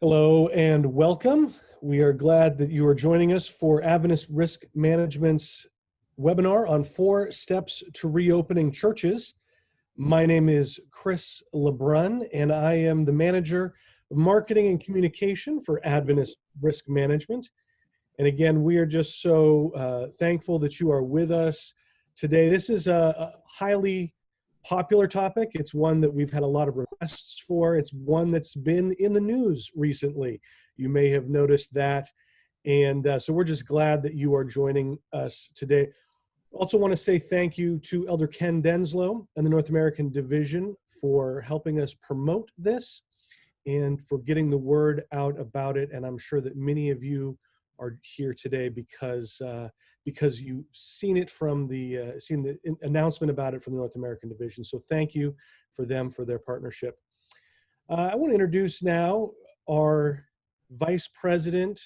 Hello and welcome. We are glad that you are joining us for Adventist Risk Management's webinar on 4 steps to reopening churches. My name is Chris LeBrun, and I am the manager of marketing and communication for Adventist Risk Management. And again, we are just so thankful that you are with us today. This is a highly popular topic. It's one that we've had a lot of requests for. It's one that's been in the news recently. You may have noticed that. And so we're just glad that you are joining us today. Also want to say thank you to Elder Ken Denslow and the North American Division for helping us promote this and for getting the word out about it. And I'm sure that many of you are here today because you've seen it from seen the announcement about it from the North American Division. So thank you for them for their partnership. I want to introduce now our Vice President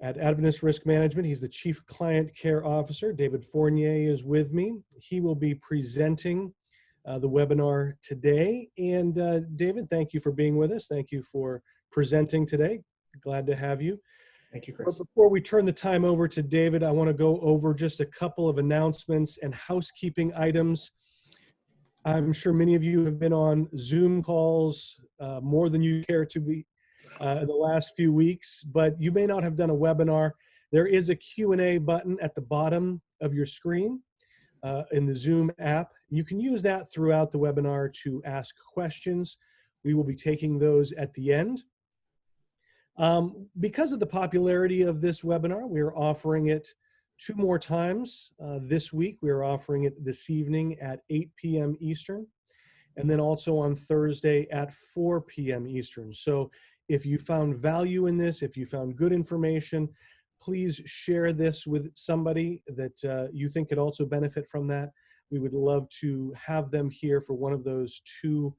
at Adventist Risk Management. He's the Chief Client Care Officer. David Fournier is with me. He will be presenting the webinar today. And David, thank you for being with us. Thank you for presenting today. Glad to have you. Thank you, Chris. But before we turn the time over to David, I want to go over just a couple of announcements and housekeeping items. I'm sure many of you have been on Zoom calls more than you care to be in the last few weeks, but you may not have done a webinar. There is a Q&A button at the bottom of your screen in the Zoom app. You can use that throughout the webinar to ask questions. We will be taking those at the end. Because of the popularity of this webinar, we are offering it 2 more times this week. We are offering it this evening at 8 p.m. Eastern, and then also on Thursday at 4 p.m. Eastern. So if you found value in this, if you found good information, please share this with somebody that you think could also benefit from that. We would love to have them here for one of those 2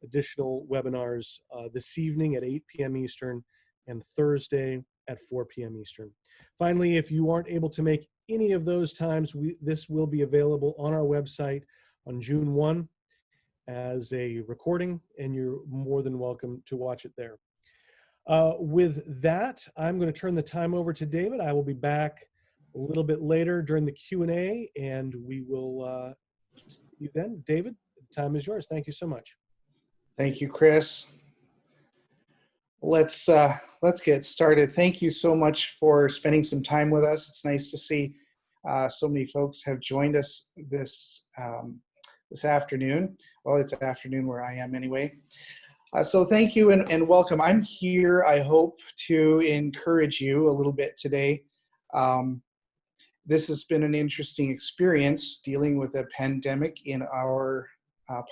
additional webinars this evening at 8 p.m. Eastern and Thursday at 4 p.m. Eastern. Finally, if you aren't able to make any of those times, this will be available on our website on June 1 as a recording, and you're more than welcome to watch it there. With that, I'm going to turn the time over to David. I will be back a little bit later during the Q&A, and we will see you then. David, the time is yours. Thank you so much. Thank you, Chris. Let's get started. Thank you so much for spending some time with us. It's nice to see so many folks have joined us this afternoon. Well, it's afternoon where I am anyway. So thank you and welcome. I'm here, I hope, to encourage you a little bit today. This has been an interesting experience dealing with a pandemic in our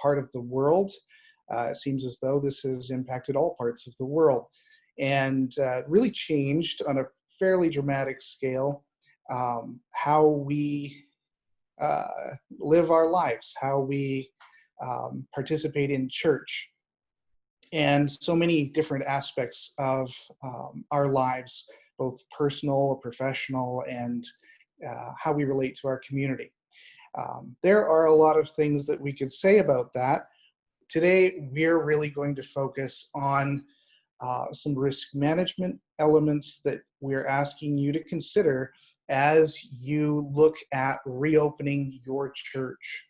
part of the world. It seems as though this has impacted all parts of the world and really changed on a fairly dramatic scale how we live our lives, how we participate in church, and so many different aspects of our lives, both personal, professional, and how we relate to our community. There are a lot of things that we could say about that. Today, we're really going to focus on some risk management elements that we're asking you to consider as you look at reopening your church.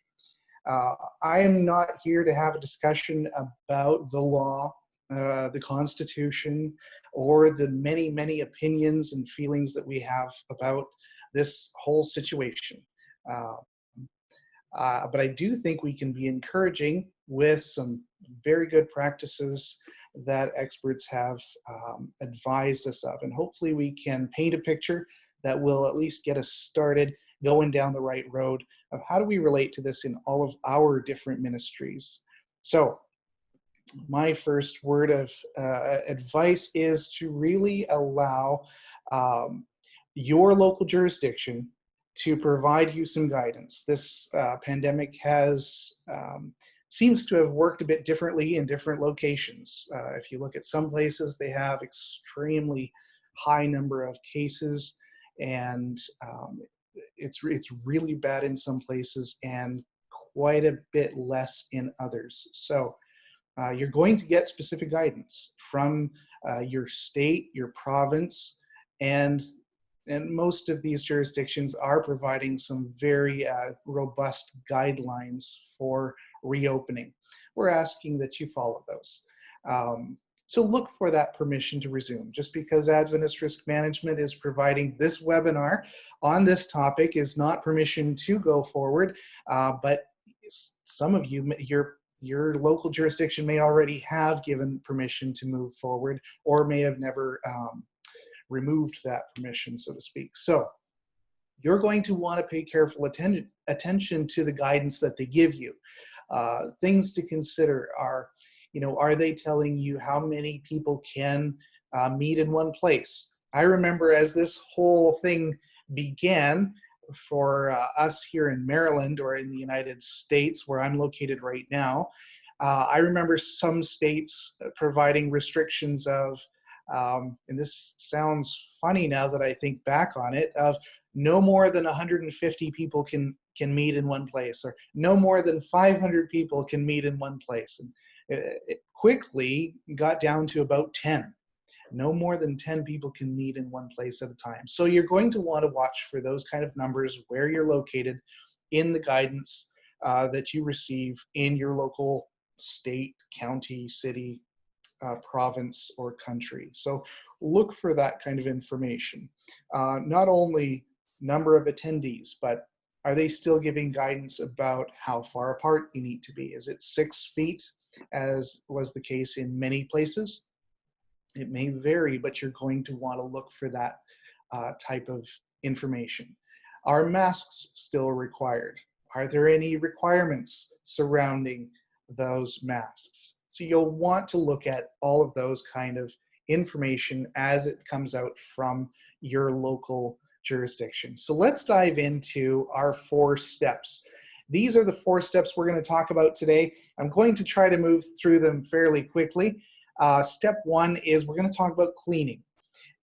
I am not here to have a discussion about the law, the Constitution, or the many, many opinions and feelings that we have about this whole situation. But I do think we can be encouraging with some very good practices that experts have advised us of. And hopefully we can paint a picture that will at least get us started going down the right road of how do we relate to this in all of our different ministries. So my first word of advice is to really allow your local jurisdiction to provide you some guidance. This pandemic seems to have worked a bit differently in different locations. If you look at some places, they have extremely high number of cases, and it's really bad in some places and quite a bit less in others. So you're going to get specific guidance from your state, your province, and most of these jurisdictions are providing some very robust guidelines for reopening. We're asking that you follow those. So look for that permission to resume. Just because Adventist Risk Management is providing this webinar on this topic is not permission to go forward, but some of you, your local jurisdiction may already have given permission to move forward, or may have never removed that permission, so to speak. So you're going to want to pay careful attention to the guidance that they give you. Things to consider are, are they telling you how many people can meet in one place? I remember as this whole thing began for us here in Maryland, or in the United States where I'm located right now, I remember some states providing restrictions of, and this sounds funny now that I think back on it, of no more than 150 people can meet in one place, or no more than 500 people can meet in one place. And it quickly got down to about 10. No more than 10 people can meet in one place at a time. So you're going to want to watch for those kind of numbers where you're located in the guidance that you receive in your local state, county, city, province, or country. So look for that kind of information. Not only number of attendees, but are they still giving guidance about how far apart you need to be? Is it 6 feet, as was the case in many places? It may vary, but you're going to want to look for that type of information. Are masks still required? Are there any requirements surrounding those masks? So you'll want to look at all of those kind of information as it comes out from your local jurisdiction. So let's dive into our 4 steps. These are the 4 steps we're going to talk about today. I'm going to try to move through them fairly quickly. Step 1 is we're going to talk about cleaning,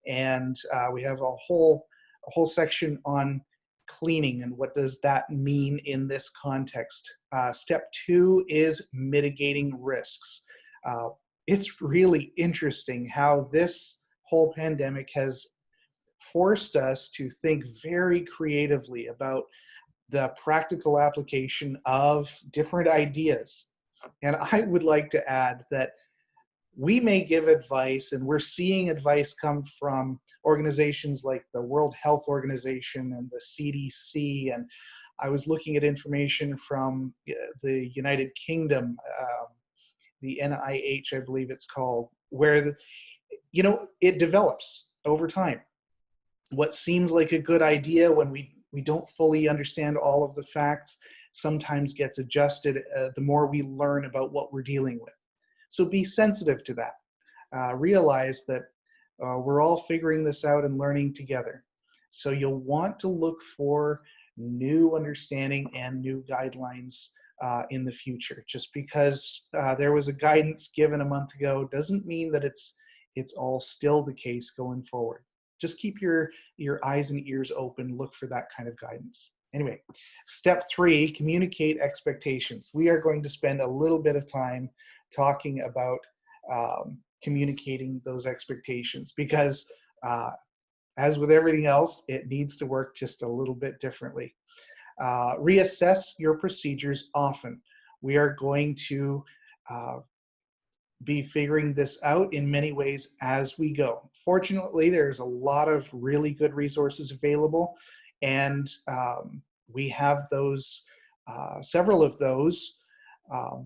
and we have a whole section on cleaning and what does that mean in this context. Step 2 is mitigating risks. It's really interesting how this whole pandemic has forced us to think very creatively about the practical application of different ideas. And I would like to add that we may give advice, and we're seeing advice come from organizations like the World Health Organization and the CDC, and I was looking at information from the United Kingdom, the NIH, I believe it's called, where it develops over time. What seems like a good idea when we don't fully understand all of the facts sometimes gets adjusted the more we learn about what we're dealing with. So be sensitive to that. Realize that we're all figuring this out and learning together. So you'll want to look for new understanding and new guidelines in the future. Just because there was a guidance given a month ago doesn't mean that it's all still the case going forward. Just keep your eyes and ears open. Look for that kind of guidance. Anyway, step 3, communicate expectations. We are going to spend a little bit of time talking about communicating those expectations, because as with everything else, it needs to work just a little bit differently. Reassess your procedures often. We are going to be figuring this out in many ways as we go. Fortunately, there's a lot of really good resources available, and we have those, several of those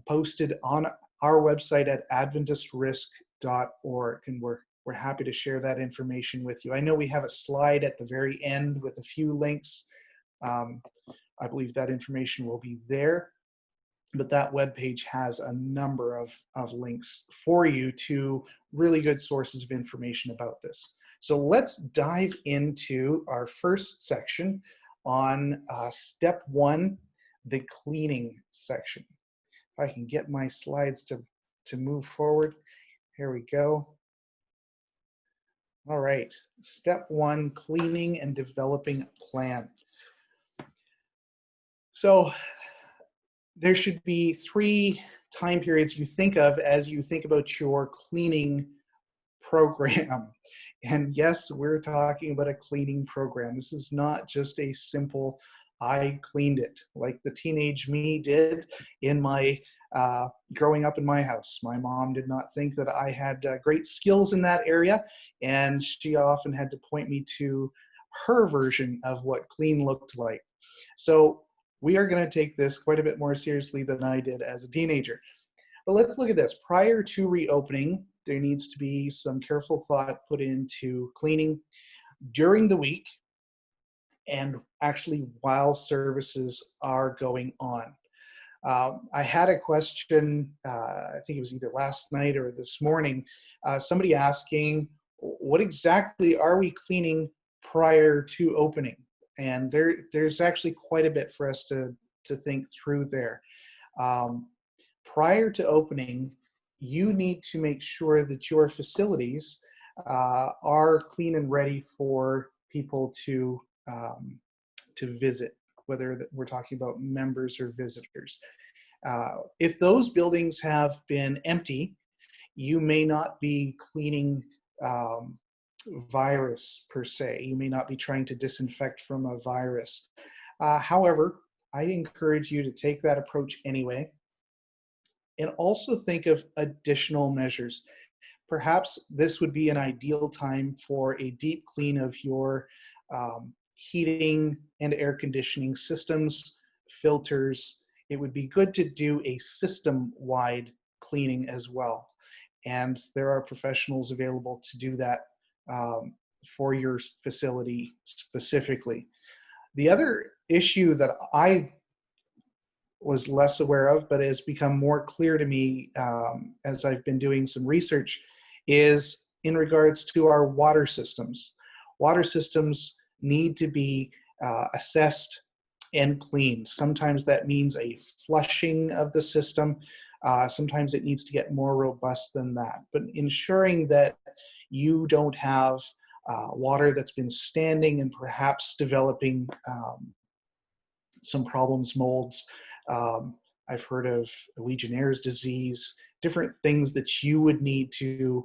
posted on our website at adventistrisk.org, and we're happy to share that information with you. I know we have a slide at the very end with a few links. I believe that information will be there, but that webpage has a number of links for you to really good sources of information about this. So let's dive into our first section on step 1, the cleaning section. If I can get my slides to move forward. Here we go. All right, step 1, cleaning and developing a plan. So there should be 3 time periods you think of as you think about your cleaning program. And yes, we're talking about a cleaning program. This is not just a simple, I cleaned it, like the teenage me did in my growing up in my house. My mom did not think that I had great skills in that area, and she often had to point me to her version of what clean looked like. So we are going to take this quite a bit more seriously than I did as a teenager. But let's look at this. Prior to reopening, there needs to be some careful thought put into cleaning during the week and actually while services are going on. I had a question, I think it was either last night or this morning, somebody asking, what exactly are we cleaning prior to opening? And there's actually quite a bit for us to think through there. Prior to opening, you need to make sure that your facilities are clean and ready for people to visit, whether we're talking about members or visitors. If those buildings have been empty, you may not be cleaning virus per se. You may not be trying to disinfect from a virus. However, I encourage you to take that approach anyway, and also think of additional measures. Perhaps this would be an ideal time for a deep clean of your heating and air conditioning systems, filters. It would be good to do a system-wide cleaning as well. And there are professionals available to do that for your facility specifically. The other issue that I was less aware of, but has become more clear to me as I've been doing some research, is in regards to our water systems. Water systems need to be assessed and cleaned. Sometimes that means a flushing of the system. Sometimes it needs to get more robust than that. But ensuring that you don't have water that's been standing and perhaps developing some problems, molds. I've heard of Legionnaire's disease, different things that you would need to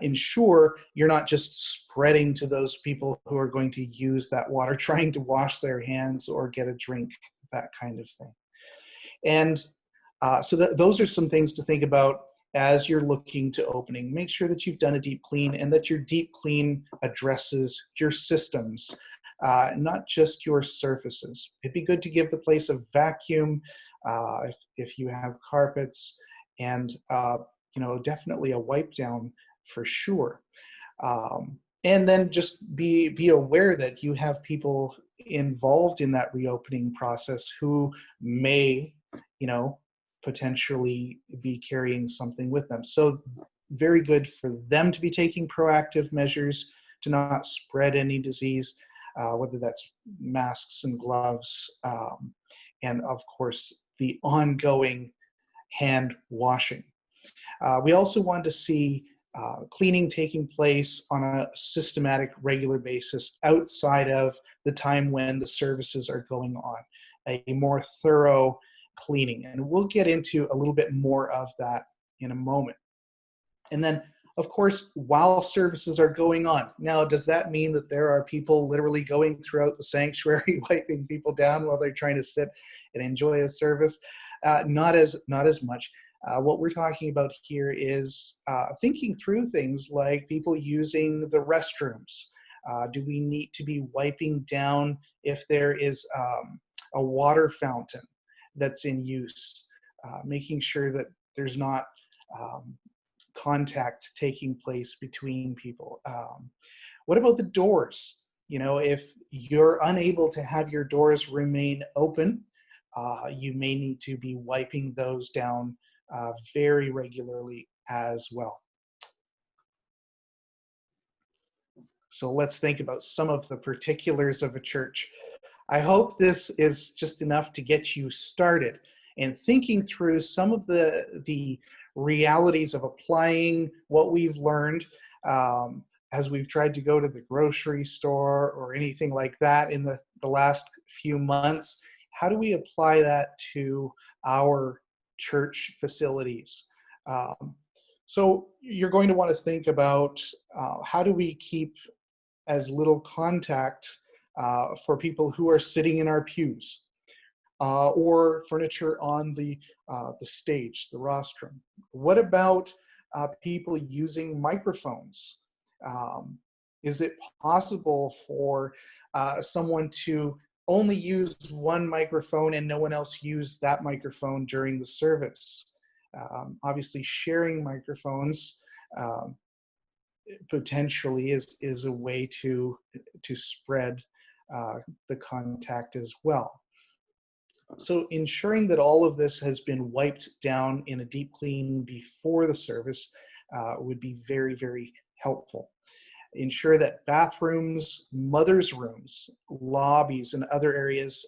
ensure you're not just spreading to those people who are going to use that water, trying to wash their hands or get a drink, that kind of thing. And so those are some things to think about as you're looking to opening. Make sure that you've done a deep clean and that your deep clean addresses your systems, not just your surfaces. It'd be good to give the place a vacuum if you have carpets, and definitely a wipe down for sure. And then just be aware that you have people involved in that reopening process who may, potentially be carrying something with them. So very good for them to be taking proactive measures to not spread any disease, whether that's masks and gloves, and of course the ongoing hand washing. We also want to see cleaning taking place on a systematic, regular basis outside of the time when the services are going on, a more thorough cleaning. And we'll get into a little bit more of that in a moment. And then, of course, while services are going on. Now, does that mean that there are people literally going throughout the sanctuary, wiping people down while they're trying to sit and enjoy a service? Not as much. What we're talking about here is thinking through things like people using the restrooms. Do we need to be wiping down if there is a water fountain that's in use? Making sure that there's not contact taking place between people. What about the doors? If you're unable to have your doors remain open, you may need to be wiping those down very regularly as well. So let's think about some of the particulars of a church. I hope this is just enough to get you started and thinking through some of the realities of applying what we've learned as we've tried to go to the grocery store or anything like that in the last few months. How do we apply that to our church facilities. So you're going to want to think about how do we keep as little contact for people who are sitting in our pews, or furniture on the stage, the rostrum. What about people using microphones? Is it possible for someone to only use one microphone and no one else use that microphone during the service? Obviously, sharing microphones potentially is a way to spread the contact as well. So ensuring that all of this has been wiped down in a deep clean before the service would be very, very helpful. Ensure that bathrooms, mothers' rooms, lobbies, and other areas,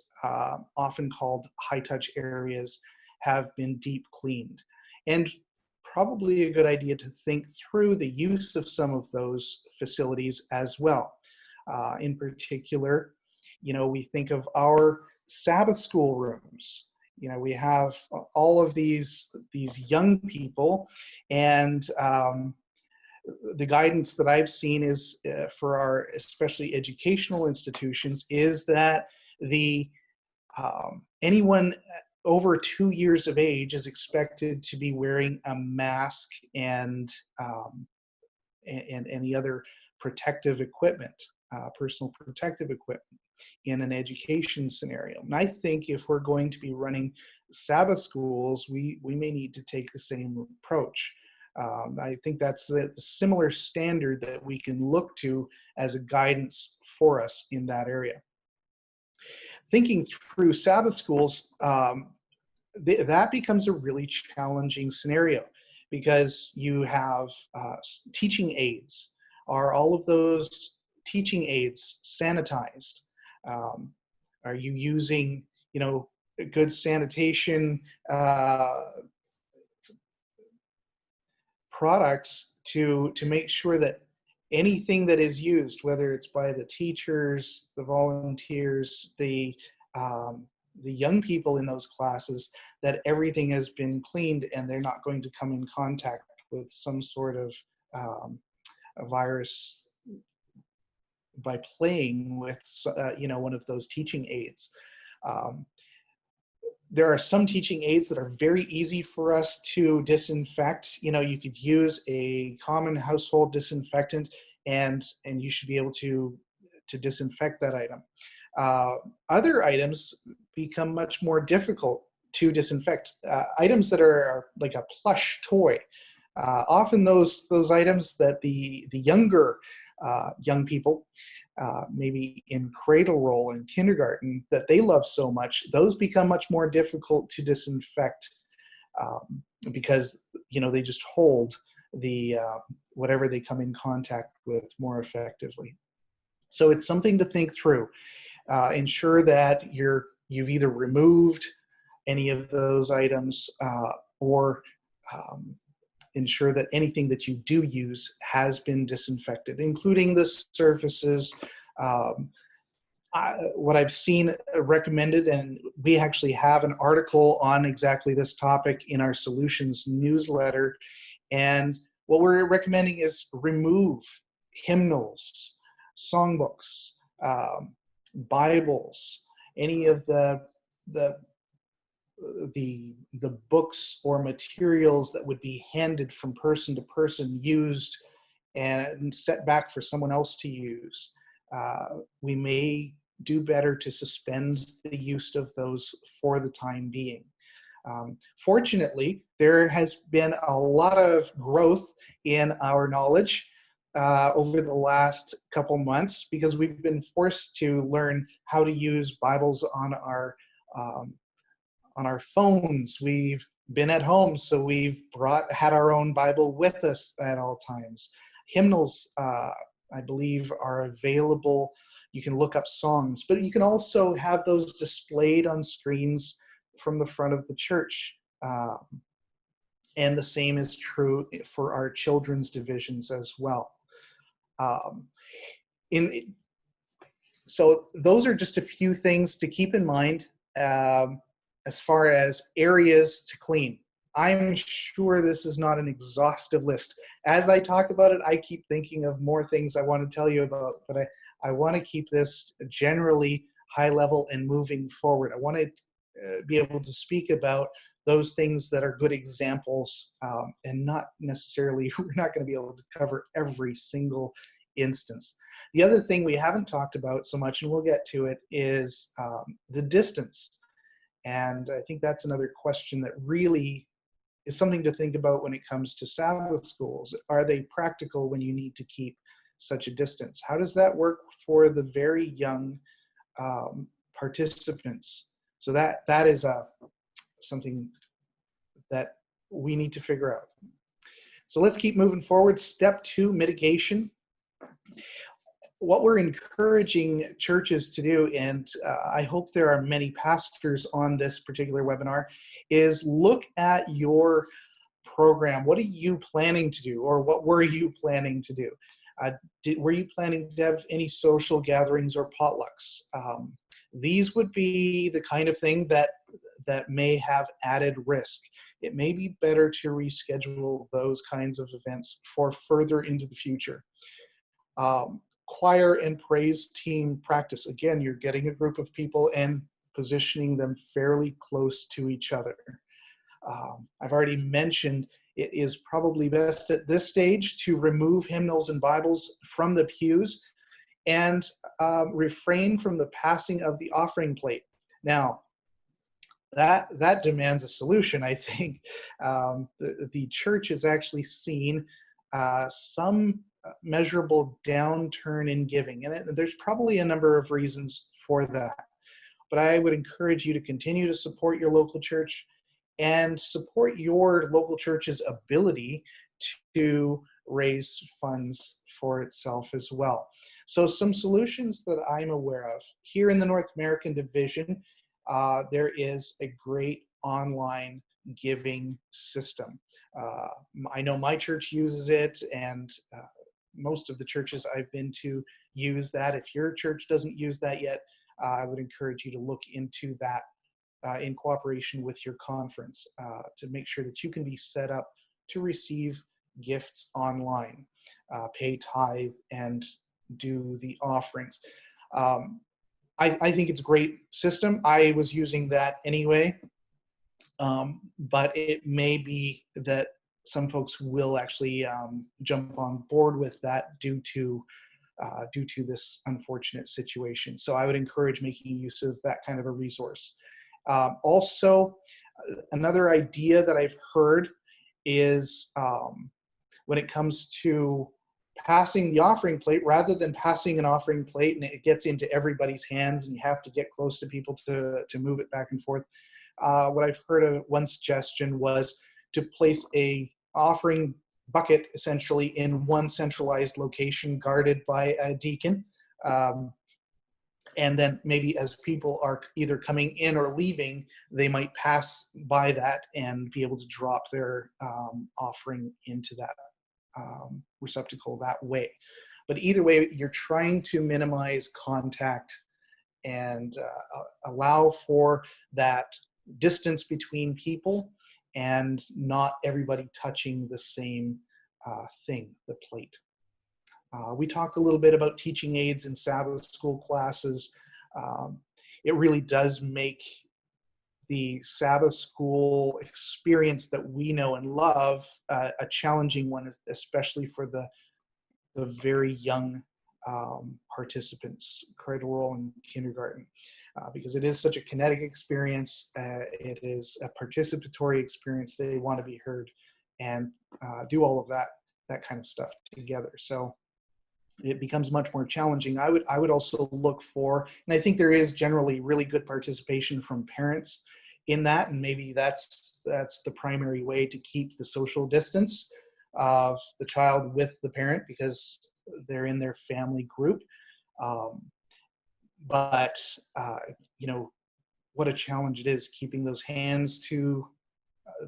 often called high-touch areas, have been deep cleaned. And probably a good idea to think through the use of some of those facilities as well. In particular, we think of our Sabbath school rooms. We have all of these young people, and the guidance that I've seen is for our especially educational institutions is that anyone over 2 years of age is expected to be wearing a mask and any other protective equipment, personal protective equipment, in an education scenario. And I think if we're going to be running Sabbath schools, we may need to take the same approach. I think that's a similar standard that we can look to as a guidance for us in that area. Thinking through Sabbath schools, that becomes a really challenging scenario, because you have teaching aids. Are all of those teaching aids sanitized? Are you using, good sanitation products to make sure that anything that is used, whether it's by the teachers, the volunteers, the young people in those classes, that everything has been cleaned and they're not going to come in contact with some sort of a virus by playing with one of those teaching aids. There are some teaching aids that are very easy for us to disinfect. You could use a common household disinfectant and you should be able to disinfect that item. Other items become much more difficult to disinfect. Items that are like a plush toy. Often those items that the younger young people, maybe in cradle roll in kindergarten, that they love so much, those become much more difficult to disinfect because they just hold the whatever they come in contact with more effectively. So it's something to think through. Ensure that you've either removed any of those items or ensure that anything that you do use has been disinfected, including the surfaces. What I've seen recommended, and we actually have an article on exactly this topic in our Solutions newsletter, and what we're recommending is remove hymnals, songbooks, Bibles, any of the books or materials that would be handed from person to person, used and set back for someone else to use. We may do better to suspend the use of those for the time being. Fortunately, there has been a lot of growth in our knowledge over the last couple months, because we've been forced to learn how to use Bibles on our phones. We've been at home, so we've had our own Bible with us at all times. Hymnals, I believe, are available. You can look up songs, but you can also have those displayed on screens from the front of the church. And the same is true for our children's divisions as well. So those are just a few things to keep in mind as far as areas to clean. I'm sure this is not an exhaustive list. As I talk about it, I keep thinking of more things I want to tell you about, but I want to keep this generally high level and moving forward. I want to be able to speak about those things that are good examples, and not necessarily, we're not going to be able to cover every single instance. The other thing we haven't talked about so much, and we'll get to it, is the distance. And I think that's another question that really is something to think about when it comes to Sabbath schools. Are they practical when you need to keep such a distance? How does that work for the very young participants? So that is something that we need to figure out. So let's keep moving forward. Step 2, mitigation. What we're encouraging churches to do, and I hope there are many pastors on this particular webinar, is look at your program. What are you planning to do, or what were you planning to do? Were you planning to have any social gatherings or potlucks? These would be the kind of thing that may have added risk. It may be better to reschedule those kinds of events for further into the future. Choir and praise team practice. Again, you're getting a group of people and positioning them fairly close to each other. I've already mentioned it is probably best at this stage to remove hymnals and Bibles from the pews and refrain from the passing of the offering plate. Now, that demands a solution, I think. The church has actually seen some measurable downturn in giving, and there's probably a number of reasons for that. But I would encourage you to continue to support your local church and support your local church's ability to raise funds for itself as well. So some solutions that I'm aware of. Here in the North American division, there is a great online giving system. I know my church uses it, and most of the churches I've been to use that. If your church doesn't use that yet, I would encourage you to look into that in cooperation with your conference to make sure that you can be set up to receive gifts online, pay tithe, and do the offerings. I think it's a great system. I was using that anyway, but it may be that some folks will actually jump on board with that due to this unfortunate situation. So I would encourage making use of that kind of a resource. Also, another idea that I've heard is when it comes to passing the offering plate, rather than passing an offering plate and it gets into everybody's hands and you have to get close to people to move it back and forth. What I've heard of, one suggestion was to place a offering bucket essentially in one centralized location guarded by a deacon. And then maybe as people are either coming in or leaving, they might pass by that and be able to drop their offering into that receptacle that way. But either way, you're trying to minimize contact and allow for that distance between people and not everybody touching the same thing, the plate. We talked a little bit about teaching aids in Sabbath school classes. It really does make the Sabbath school experience that we know and love a challenging one, especially for the very young participants, cradle and kindergarten, because it is such a kinetic experience. It is a participatory experience. They want to be heard and do all of that kind of stuff together. So it becomes much more challenging. I would also look for, and I think there is generally really good participation from parents in that, and maybe that's the primary way to keep the social distance of the child with the parent because they're in their family group. But you know, what a challenge it is keeping those hands to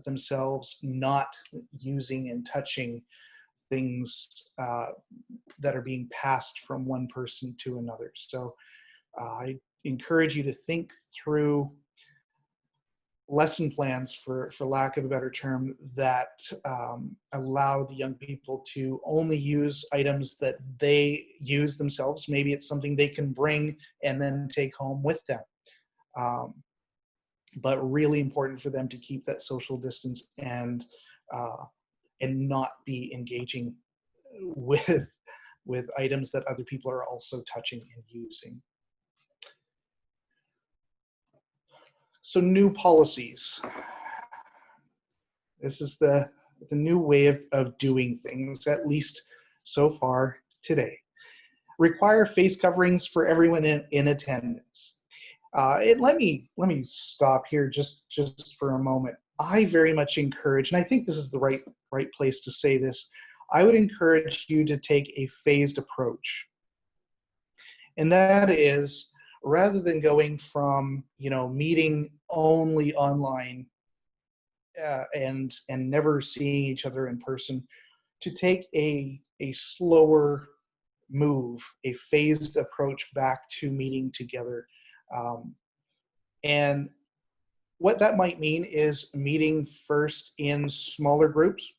themselves, not using and touching things that are being passed from one person to another. So I encourage you to think through lesson plans, for lack of a better term, that allow the young people to only use items that they use themselves. Maybe it's something they can bring and then take home with them. But really important for them to keep that social distance and not be engaging with items that other people are also touching and using. So new policies. This is the new way of doing things, at least so far today. Require face coverings for everyone in attendance. Let me stop here just for a moment. I very much encourage, and I think this is the right place to say this, I would encourage you to take a phased approach. And that is, rather than going from, meeting only online and never seeing each other in person, to take a slower move, a phased approach back to meeting together. And what that might mean is meeting first in smaller groups.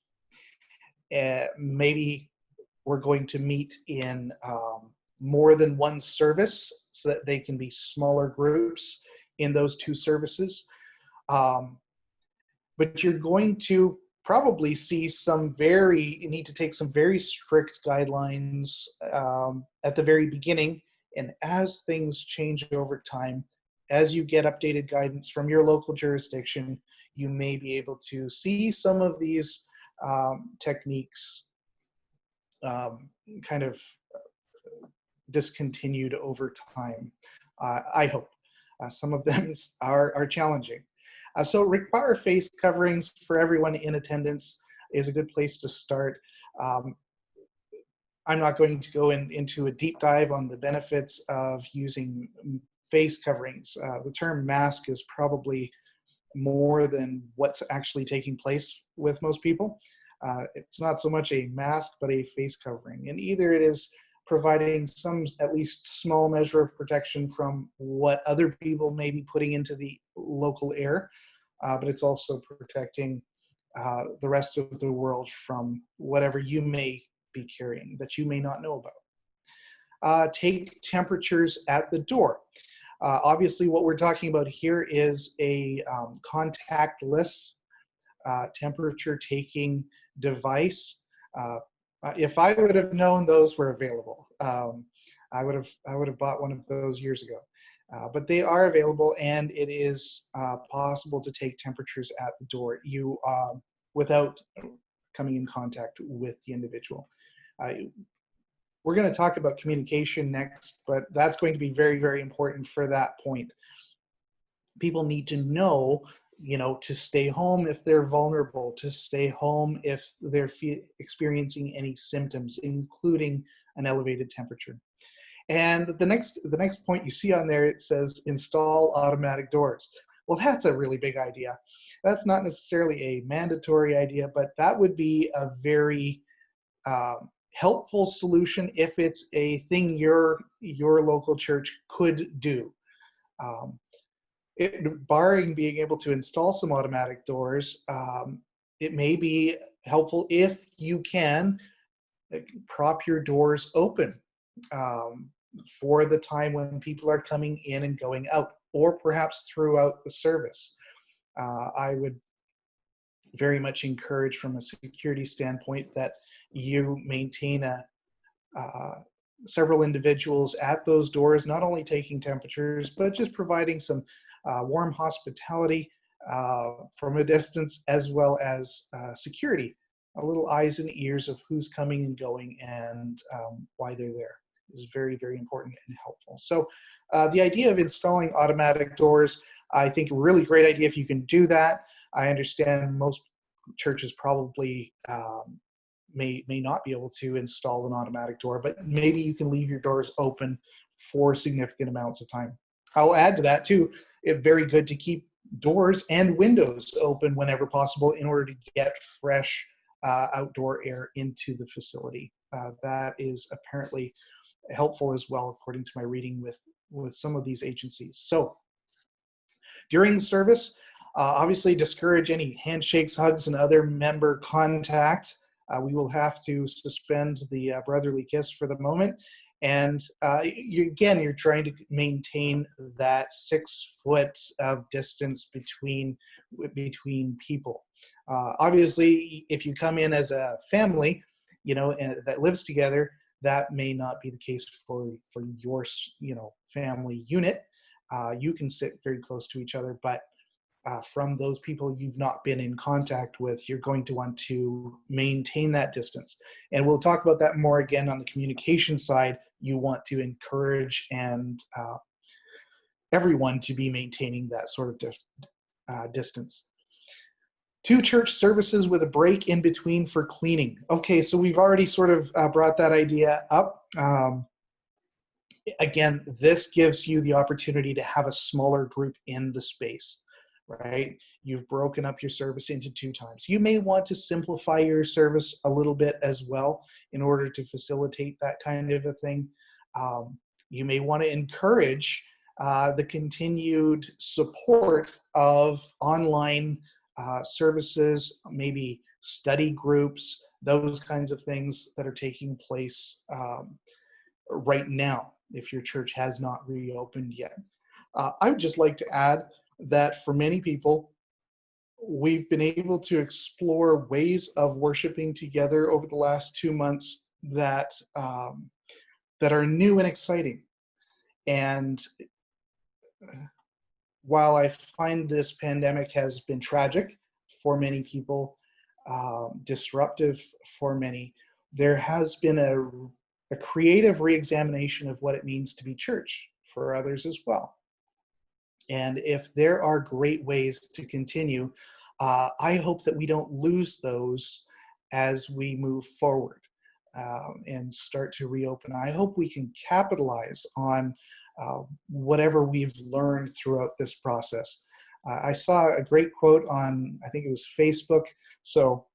Maybe we're going to meet in more than one service so that they can be smaller groups in those two services. But you're going to probably see you need to take some very strict guidelines at the very beginning. And as things change over time, as you get updated guidance from your local jurisdiction, you may be able to see some of these techniques kind of discontinued over time. I hope. Some of them are challenging. So require face coverings for everyone in attendance is a good place to start. I'm not going to go into a deep dive on the benefits of using face coverings. The term mask is probably more than what's actually taking place with most people. It's not so much a mask, but a face covering. And either it is providing some at least small measure of protection from what other people may be putting into the local air, but it's also protecting the rest of the world from whatever you may be carrying that you may not know about. Take temperatures at the door. Obviously, what we're talking about here is a contactless temperature taking device. If I would have known those were available, I would have bought one of those years ago. But they are available, and it is possible to take temperatures at the door without coming in contact with the individual. We're going to talk about communication next, but that's going to be very, very important for that point. People need to know, to stay home if they're vulnerable, to stay home if they're experiencing any symptoms, including an elevated temperature. And the next point you see on there, it says install automatic doors. Well, that's a really big idea. That's not necessarily a mandatory idea, but that would be a very helpful solution if it's a thing your local church could do. Barring being able to install some automatic doors, it may be helpful if you can prop your doors open for the time when people are coming in and going out, or perhaps throughout the service. I would very much encourage, from a security standpoint, that you maintain several individuals at those doors, not only taking temperatures, but just providing some warm hospitality from a distance, as well as security, a little eyes and ears of who's coming and going and why they're there is very, very important and helpful. So the idea of installing automatic doors, I think a really great idea if you can do that. I understand most churches probably may not be able to install an automatic door, but maybe you can leave your doors open for significant amounts of time. I'll add to that too, it's very good to keep doors and windows open whenever possible in order to get fresh outdoor air into the facility. That is apparently helpful as well, according to my reading with some of these agencies. So during the service, Obviously, discourage any handshakes, hugs, and other member contact. We will have to suspend the brotherly kiss for the moment. And you're trying to maintain that 6 foot of distance between people. Obviously, if you come in as a family, that lives together, that may not be the case for your family unit. You can sit very close to each other, but from those people you've not been in contact with, you're going to want to maintain that distance. And we'll talk about that more again on the communication side. You want to encourage and everyone to be maintaining that sort of distance. 2 church services with a break in between for cleaning. Okay, so we've already sort of brought that idea up. Again, this gives you the opportunity to have a smaller group in the space, right? You've broken up your service into 2 times. You may want to simplify your service a little bit as well in order to facilitate that kind of a thing. You may want to encourage the continued support of online services, maybe study groups, those kinds of things that are taking place right now, if your church has not reopened yet. I would just like to add that for many people, we've been able to explore ways of worshiping together over the last 2 months that are new and exciting. And while I find this pandemic has been tragic for many people, disruptive for many, there has been a creative re-examination of what it means to be church for others as well. And if there are great ways to continue, I hope that we don't lose those as we move forward and start to reopen. I hope we can capitalize on whatever we've learned throughout this process. I saw a great quote on, I think it was Facebook, so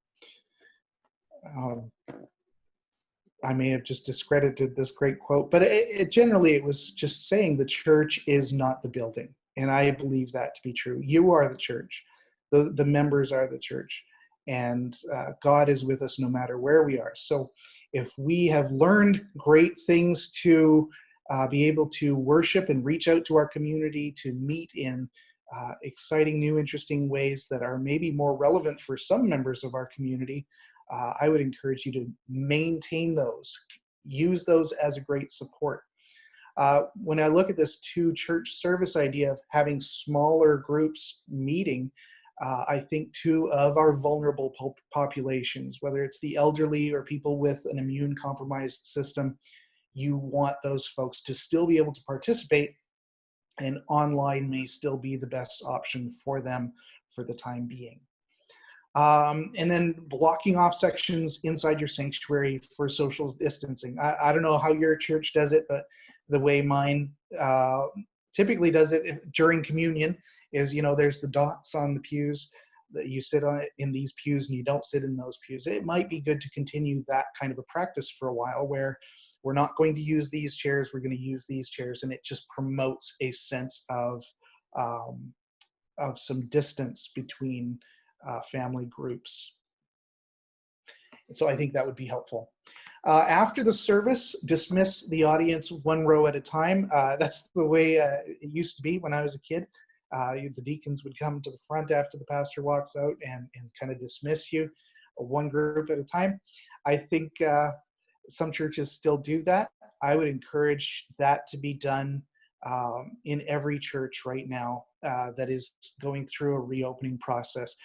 I may have just discredited this great quote, but generally it was just saying the church is not the building. And I believe that to be true. You are the church. The members are the church. And God is with us no matter where we are. So if we have learned great things to be able to worship and reach out to our community, to meet in exciting, new, interesting ways that are maybe more relevant for some members of our community, I would encourage you to maintain those. Use those as a great support. When I look at this 2 church service idea of having smaller groups meeting, I think 2 of our vulnerable populations, whether it's the elderly or people with an immune compromised system, you want those folks to still be able to participate, and online may still be the best option for them for the time being. And then blocking off sections inside your sanctuary for social distancing. I don't know how your church does it, but the way mine typically does it during communion is, there's the dots on the pews that you sit on in these pews and you don't sit in those pews. It might be good to continue that kind of a practice for a while where we're not going to use these chairs, we're going to use these chairs, and it just promotes a sense of some distance between family groups. So I think that would be helpful. After the service, dismiss the audience 1 row at a time. That's the way it used to be when I was a kid. The deacons would come to the front after the pastor walks out and kind of dismiss you 1 group at a time. I think some churches still do that. I would encourage that to be done in every church right now that is going through a reopening process.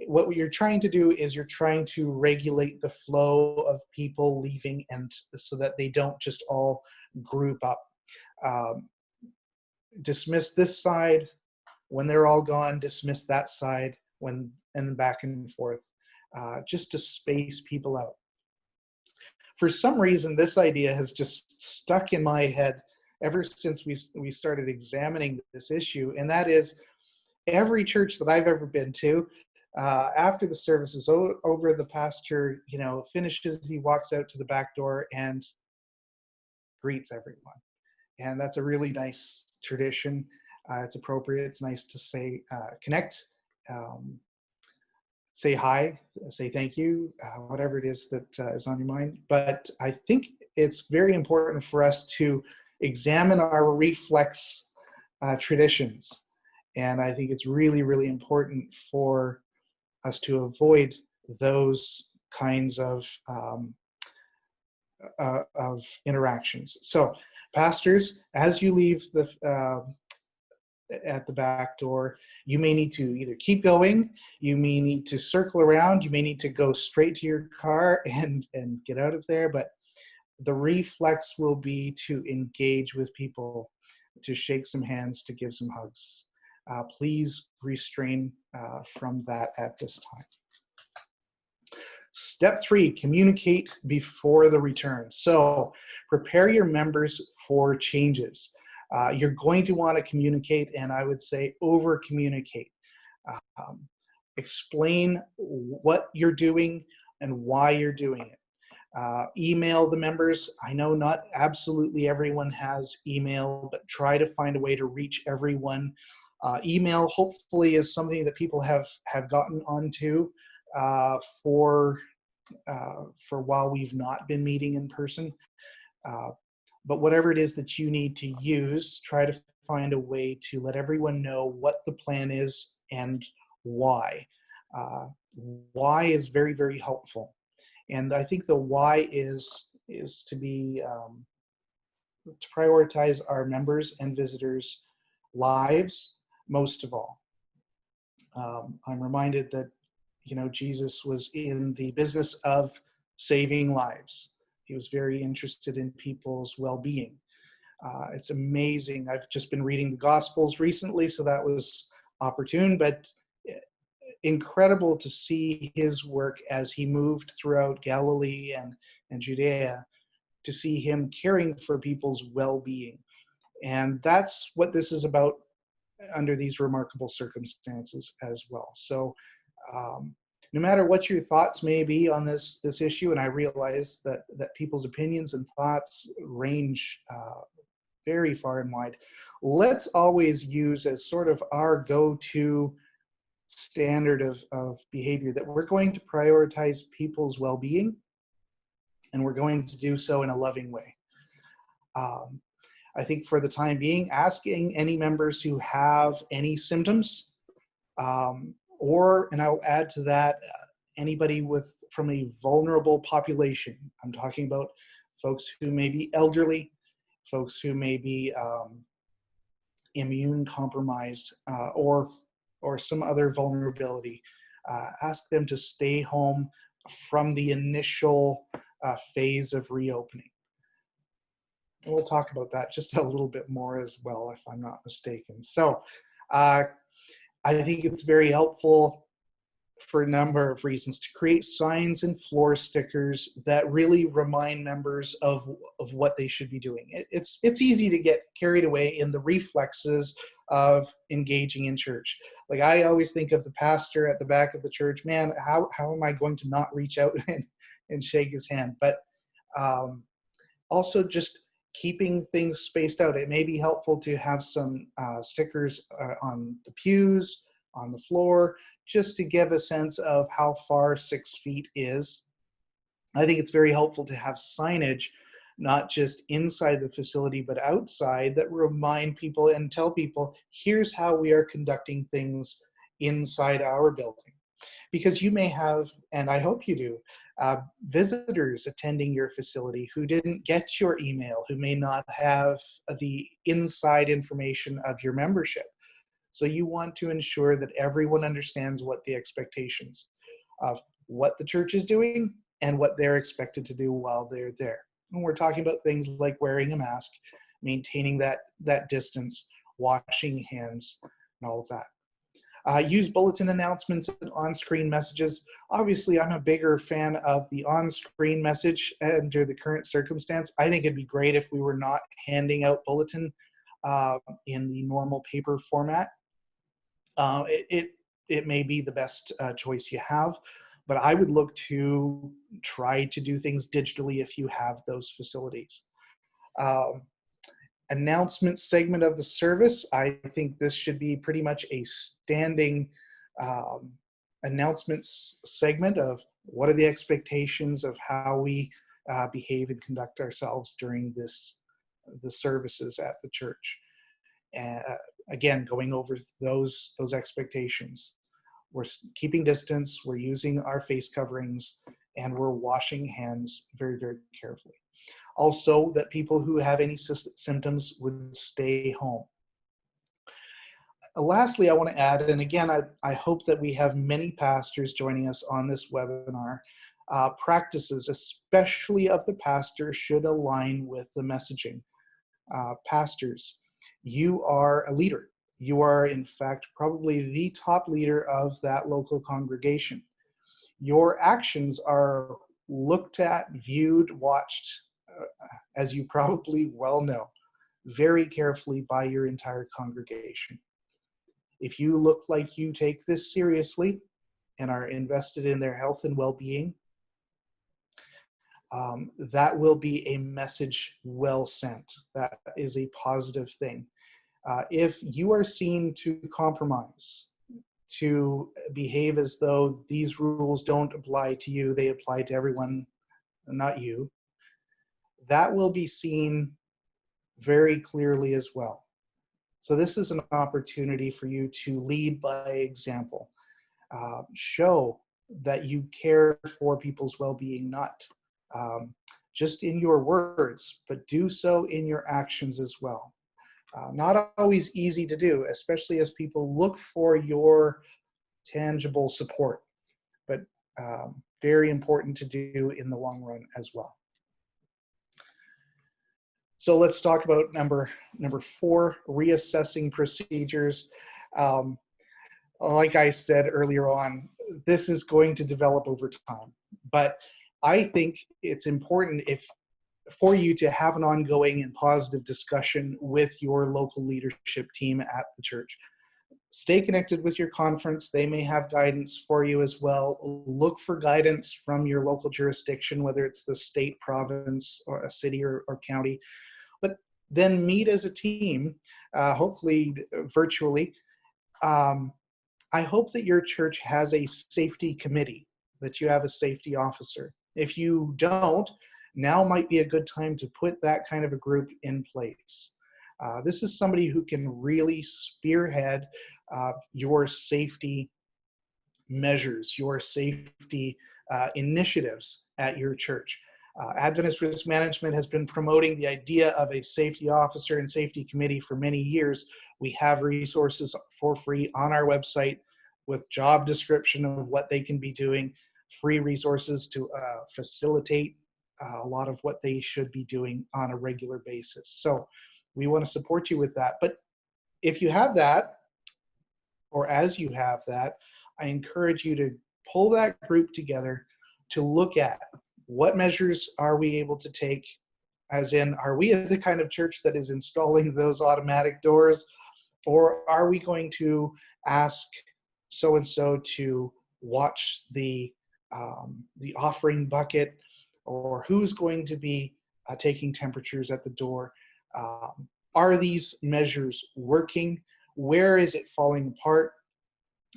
What you're trying to do is you're trying to regulate the flow of people leaving, and so that they don't just all group up. Dismiss this side when they're all gone, dismiss that side and then back and forth, just to space people out. For some reason, this idea has just stuck in my head ever since we started examining this issue, and that is every church that I've ever been to, after the service is over, the pastor, finishes, he walks out to the back door and greets everyone. And that's a really nice tradition. It's appropriate. It's nice to say, connect say hi, say thank you, whatever it is that is on your mind. But I think it's very important for us to examine our reflex traditions. And I think it's really, really important for us to avoid those kinds of interactions. So, pastors, as you leave at the back door, you may need to either keep going, you may need to circle around, you may need to go straight to your car and get out of there. But the reflex will be to engage with people, to shake some hands, to give some hugs. Please restrain from that at this time. Step 3, communicate before the return. So prepare your members for changes. You're going to want to communicate, and I would say over communicate. Explain what you're doing and why you're doing it. Email the members. I know not absolutely everyone has email, but try to find a way to reach everyone. Email hopefully is something that people have gotten onto for while we've not been meeting in person. But whatever it is that you need to use, try to find a way to let everyone know what the plan is and why. Why is very, very helpful. And I think the why is to be to prioritize our members and visitors' lives most of all. I'm reminded that Jesus was in the business of saving lives. He was very interested in people's well-being. It's amazing. I've just been reading the Gospels recently, so that was opportune, but incredible to see his work as he moved throughout Galilee and Judea, to see him caring for people's well-being. And that's what this is about under these remarkable circumstances as well. So no matter what your thoughts may be on this issue, and I realize that people's opinions and thoughts range very far and wide, let's always use as sort of our go-to standard of behavior that we're going to prioritize people's well-being, and we're going to do so in a loving way. I think for the time being, asking any members who have any symptoms, and I'll add to that, anybody from a vulnerable population. I'm talking about folks who may be elderly, folks who may be immune compromised, or some other vulnerability. Ask them to stay home from the initial phase of reopening. And we'll talk about that just a little bit more as well, if I'm not mistaken. So I think it's very helpful for a number of reasons to create signs and floor stickers that really remind members of what they should be doing. It's easy to get carried away in the reflexes of engaging in church. Like, I always think of the pastor at the back of the church, man, how am I going to not reach out and shake his hand? But also just keeping things spaced out. It may be helpful to have some stickers on the pews, on the floor, just to give a sense of how far 6 feet is. I think it's very helpful to have signage, not just inside the facility, but outside, that remind people and tell people, here's how we are conducting things inside our building. Because you may have, and I hope you do, visitors attending your facility who didn't get your email, who may not have the inside information of your membership. So you want to ensure that everyone understands what the expectations of what the church is doing and what they're expected to do while they're there. And we're talking about things like wearing a mask, maintaining that distance, washing hands, and all of that. Use bulletin announcements and on-screen messages. Obviously, I'm a bigger fan of the on-screen message under the current circumstance. I think it'd be great if we were not handing out bulletin in the normal paper format. It may be the best choice you have, but I would look to try to do things digitally if you have those facilities. Announcement segment of the service. I think this should be pretty much a standing announcements segment of what are the expectations of how we behave and conduct ourselves during the services at the church. Again, going over those expectations. We're keeping distance, we're using our face coverings, and we're washing hands very, very carefully. Also, that people who have any symptoms would stay home. Lastly, I want to add, and again, I hope that we have many pastors joining us on this webinar. Practices, especially of the pastor, should align with the messaging. Pastors, you are a leader. You are, in fact, probably the top leader of that local congregation. Your actions are looked at, viewed, watched, as you probably well know, very carefully by your entire congregation. If you look like you take this seriously and are invested in their health and well-being, that will be a message well sent. That is a positive thing. If you are seen to compromise, to behave as though these rules don't apply to you, they apply to everyone, not you, that will be seen very clearly as well. So this is an opportunity for you to lead by example. Show that you care for people's well-being, not just in your words, but do so in your actions as well. Not always easy to do, especially as people look for your tangible support, but very important to do in the long run as well. So let's talk about number 4, reassessing procedures. Like I said earlier on, this is going to develop over time, but I think it's important for you to have an ongoing and positive discussion with your local leadership team at the church. Stay connected with your conference. They may have guidance for you as well. Look for guidance from your local jurisdiction, whether it's the state, province, or a city or county. But then meet as a team, hopefully virtually. I hope that your church has a safety committee, that you have a safety officer. If you don't, now might be a good time to put that kind of a group in place. This is somebody who can really spearhead your safety measures, your safety initiatives at your church. Adventist Risk Management has been promoting the idea of a safety officer and safety committee for many years. We have resources for free on our website with job description of what they can be doing, free resources to facilitate a lot of what they should be doing on a regular basis. So we want to support you with that. But if you have that, or as you have that, I encourage you to pull that group together to look at what measures are we able to take, as in, are we the kind of church that is installing those automatic doors, or are we going to ask so-and-so to watch the offering bucket, or who's going to be taking temperatures at the door? Are these measures working? Where is it falling apart?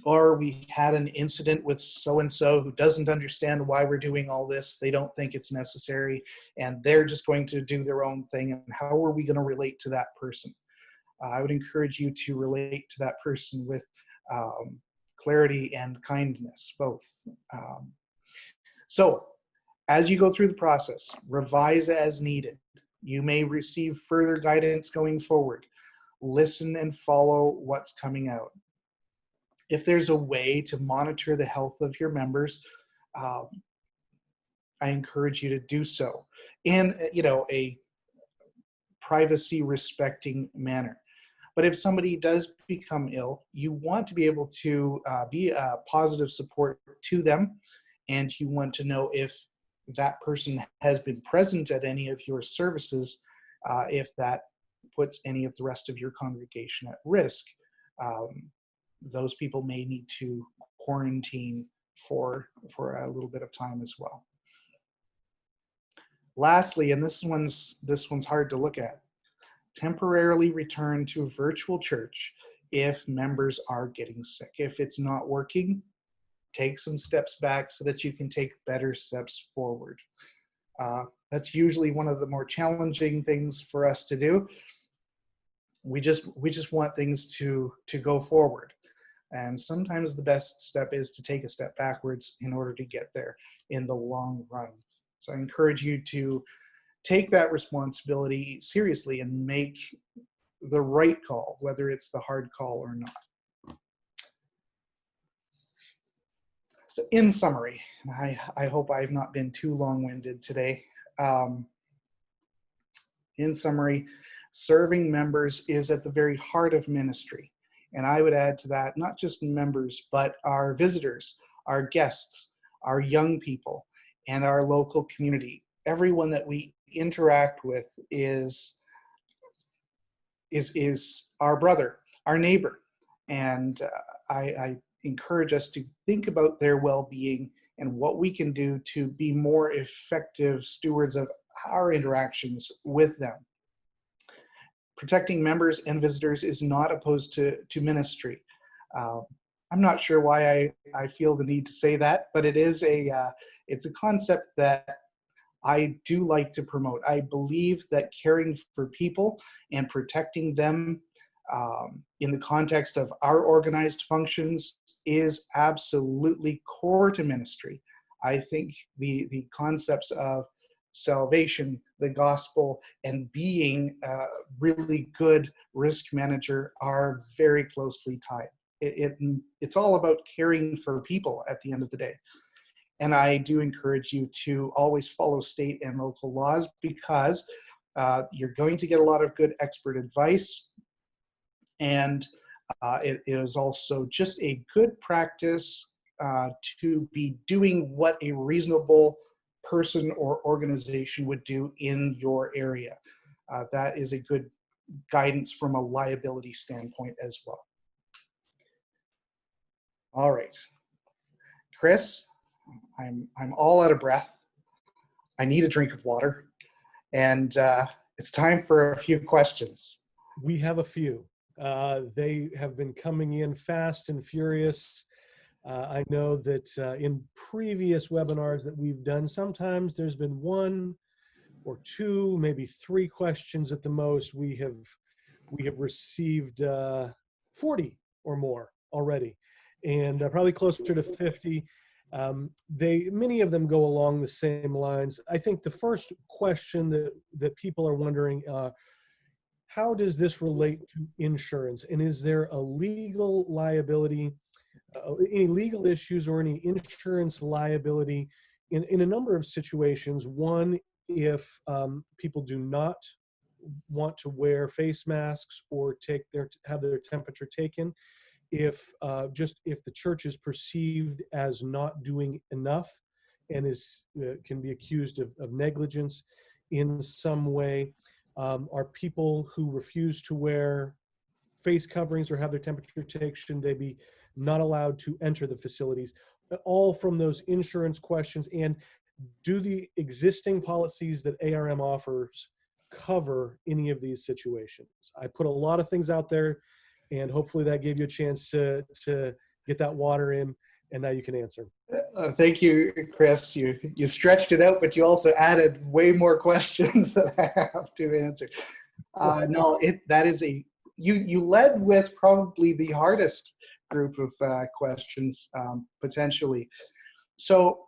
Or we had an incident with so-and-so who doesn't understand why we're doing all this. They don't think it's necessary, and they're just going to do their own thing. And how are we going to relate to that person? I would encourage you to relate to that person with clarity and kindness, both. So as you go through the process, revise as needed. You may receive further guidance going forward. Listen and follow what's coming out. If there's a way to monitor the health of your members, I encourage you to do so in a privacy respecting manner. But if somebody does become ill, you want to be able to be a positive support to them, and you want to know if that person has been present at any of your services, if that puts any of the rest of your congregation at risk. Those people may need to quarantine for a little bit of time as well. Lastly, and this one's hard to look at, temporarily return to virtual church if members are getting sick. If it's not working, take some steps back so that you can take better steps forward. That's usually one of the more challenging things for us to do. We just want things to go forward. And sometimes the best step is to take a step backwards in order to get there in the long run. So I encourage you to take that responsibility seriously and make the right call, whether it's the hard call or not. So in summary, I hope I've not been too long-winded today. In summary, serving members is at the very heart of ministry. And I would add to that, not just members, but our visitors, our guests, our young people, and our local community. Everyone that we interact with is our brother, our neighbor. And I encourage us to think about their well-being and what we can do to be more effective stewards of our interactions with them. Protecting members and visitors is not opposed to ministry. I'm not sure why I feel the need to say that, but it's a concept that I do like to promote. I believe that caring for people and protecting them in the context of our organized functions is absolutely core to ministry. I think the concepts of salvation, the gospel, and being a really good risk manager are very closely tied. It's all about caring for people at the end of the day. And I do encourage you to always follow state and local laws, because you're going to get a lot of good expert advice. And it is also just a good practice to be doing what a reasonable person or organization would do in your area. That is a good guidance from a liability standpoint as well. All right, Chris, I'm all out of breath. I need a drink of water, and it's time for a few questions. We have a few. They have been coming in fast and furious. I know that in previous webinars that we've done, sometimes there's been one or two, maybe three questions at the most. We have received 40 or more already, and probably closer to 50. Many of them go along the same lines. I think the first question that people are wondering, how does this relate to insurance? And is there a legal liability, any legal issues or any insurance liability in a number of situations? One, if people do not want to wear face masks or have their temperature taken, if the church is perceived as not doing enough and can be accused of negligence in some way. Are people who refuse to wear face coverings or have their temperature taken, should they be not allowed to enter the facilities? All from those insurance questions. And do the existing policies that ARM offers cover any of these situations? I put a lot of things out there, and hopefully that gave you a chance to get that water in, and now you can answer. Thank you, Chris. You stretched it out, but you also added way more questions that I have to answer. No, that is you led with probably the hardest group of questions potentially. So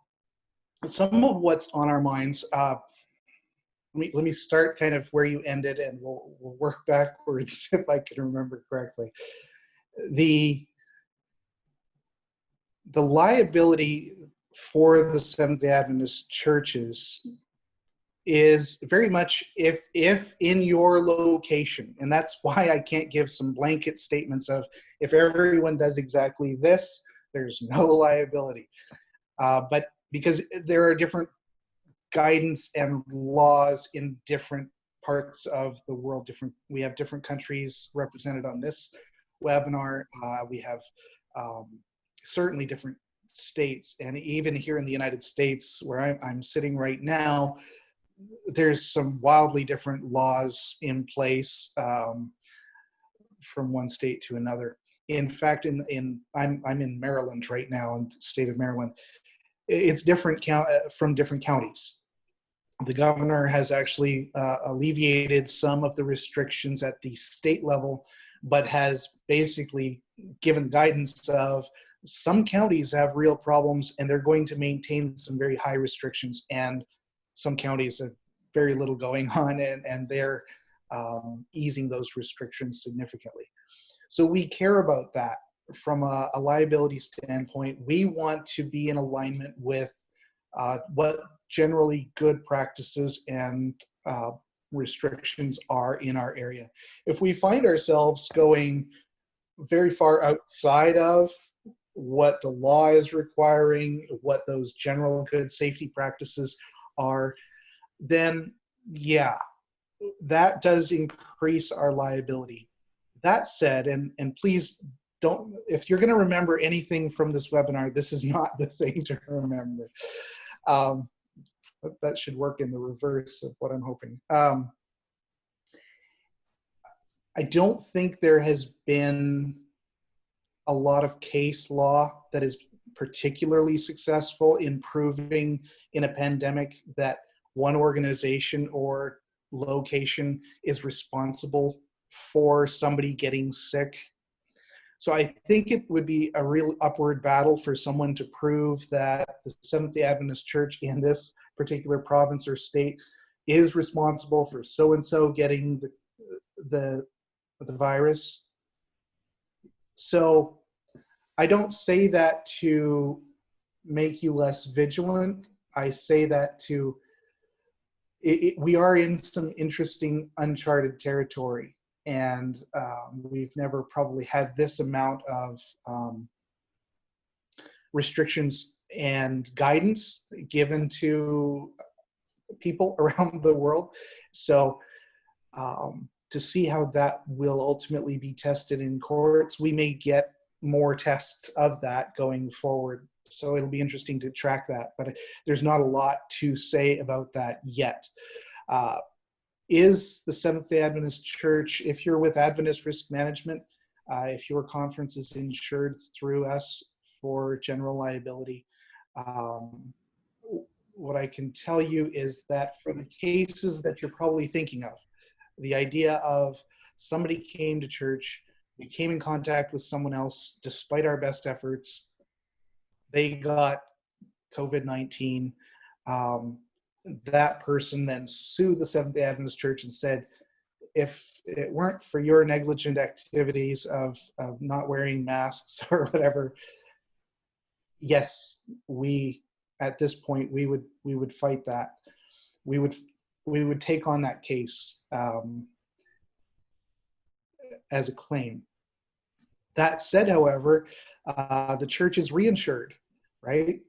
some of what's on our minds. Let me start kind of where you ended, and we'll work backwards if I can remember correctly. The liability for the Seventh-day Adventist churches is very much if in your location, and that's why I can't give some blanket statements of if everyone does exactly this, there's no liability. But because there are different guidance and laws in different parts of the world, we have different countries represented on this webinar. We have certainly different states, and even here in the United States where I'm sitting right now, there's some wildly different laws in place from one state to another. In fact, I'm in Maryland right now, in the state of Maryland. It's different from different counties. The governor has actually alleviated some of the restrictions at the state level, but has basically given guidance of some counties have real problems and they're going to maintain some very high restrictions, and some counties have very little going on, and they're easing those restrictions significantly. So we care about that from a liability standpoint. We want to be in alignment with what generally good practices and restrictions are in our area. If we find ourselves going very far outside of what the law is requiring, what those general good safety practices are, then yeah, that does increase our liability. That said, and please don't, if you're going to remember anything from this webinar, this is not the thing to remember. That should work in the reverse of what I'm hoping. I don't think there has been a lot of case law that is particularly successful in proving in a pandemic that one organization or location is responsible for somebody getting sick. So I think it would be a real upward battle for someone to prove that the Seventh-day Adventist Church in this particular province or state is responsible for so-and-so getting the virus. So I don't say that to make you less vigilant. I say that to, we are in some interesting uncharted territory. And we've never probably had this amount of restrictions and guidance given to people around the world. So to see how that will ultimately be tested in courts, we may get more tests of that going forward. So it'll be interesting to track that, but there's not a lot to say about that yet. Is the Seventh-day Adventist Church, if you're with Adventist Risk Management, if your conference is insured through us for general liability, what I can tell you is that for the cases that you're probably thinking of, the idea of somebody came to church, we came in contact with someone else despite our best efforts, they got COVID-19, that person then sued the Seventh-day Adventist Church and said, if it weren't for your negligent activities of not wearing masks or whatever, yes, we, at this point, we would fight that. We would take on that case as a claim. That said, however, the church is reinsured, right?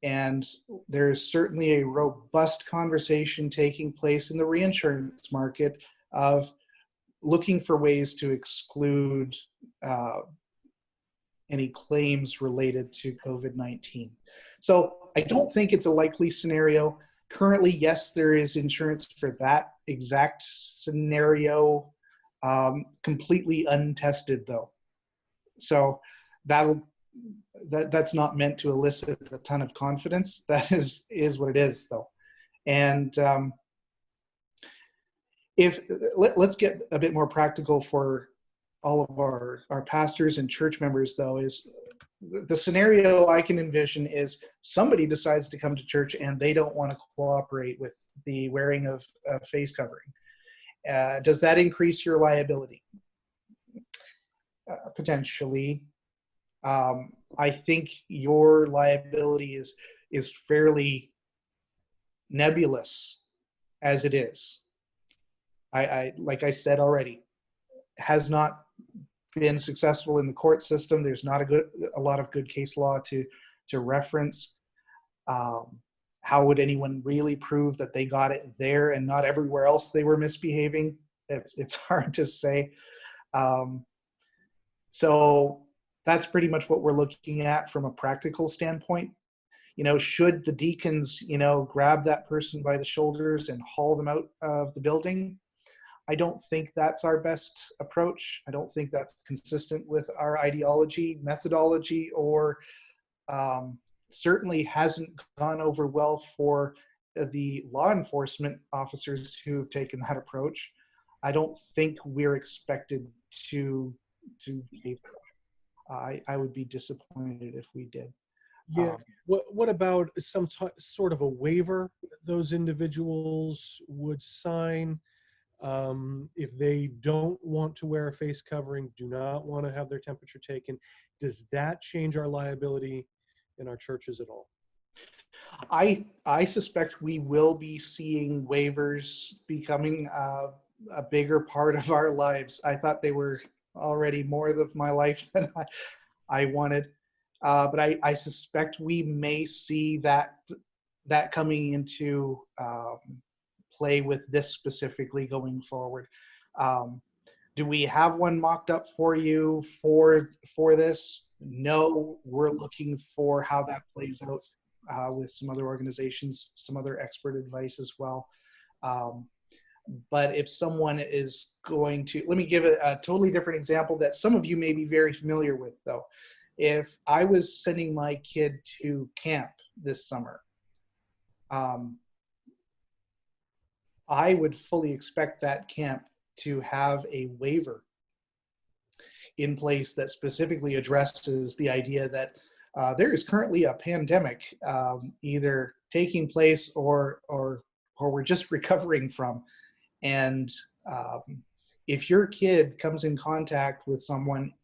And there's certainly a robust conversation taking place in the reinsurance market of looking for ways to exclude any claims related to COVID-19. So I don't think it's a likely scenario. Currently, yes, there is insurance for that exact scenario, completely untested though. So that's not meant to elicit a ton of confidence. That is what it is though. And let's get a bit more practical for all of our pastors and church members though, is the scenario I can envision is somebody decides to come to church and they don't want to cooperate with the wearing of a face covering. Does that increase your liability? Potentially. I think your liability is fairly nebulous as it is. I like I said already, has not been successful in the court system. There's not a lot of good case law to reference. How would anyone really prove that they got it there and not everywhere else they were misbehaving? It's hard to say. So that's pretty much what we're looking at from a practical standpoint. You know, should the deacons, you know, grab that person by the shoulders and haul them out of the building? I don't think that's our best approach. I don't think that's consistent with our ideology, methodology, or certainly hasn't gone over well for the law enforcement officers who have taken that approach. I don't think we're expected to behave. I would be disappointed if we did. Yeah. What about some sort of a waiver that those individuals would sign if they don't want to wear a face covering, do not want to have their temperature taken? Does that change our liability in our churches at all? I suspect we will be seeing waivers becoming a bigger part of our lives. I thought they were already more of my life than I wanted. But I suspect we may see that coming into play with this specifically going forward. Do we have one mocked up for you for this? No, we're looking for how that plays out with some other organizations, some other expert advice as well. But if someone is going to, let me give a totally different example that some of you may be very familiar with though. If I was sending my kid to camp this summer, I would fully expect that camp to have a waiver in place that specifically addresses the idea that there is currently a pandemic either taking place or we're just recovering from. And if your kid comes in contact with someone,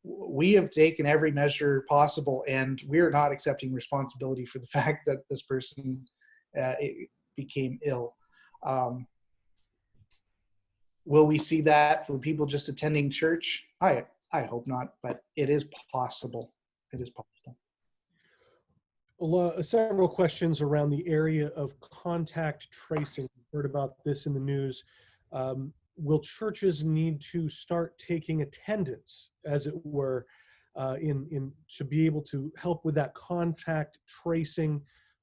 we have taken every measure possible, and we're not accepting responsibility for the fact that this person became ill. Will we see that for people just attending church? I hope not, but it is possible. It is possible. Several questions around the area of contact tracing. We've heard about this in the news. Will churches need to start taking attendance, as it were, to be able to help with that contact tracing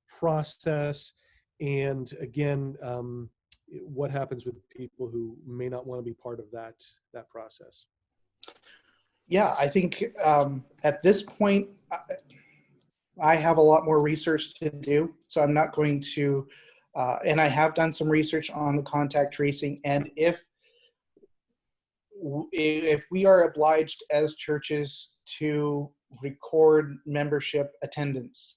process? And again, what happens with people who may not want to be part of that process? Yeah, I think at this point, I have a lot more research to do, so I'm not going to, and I have done some research on the contact tracing, and if we are obliged as churches to record membership attendance,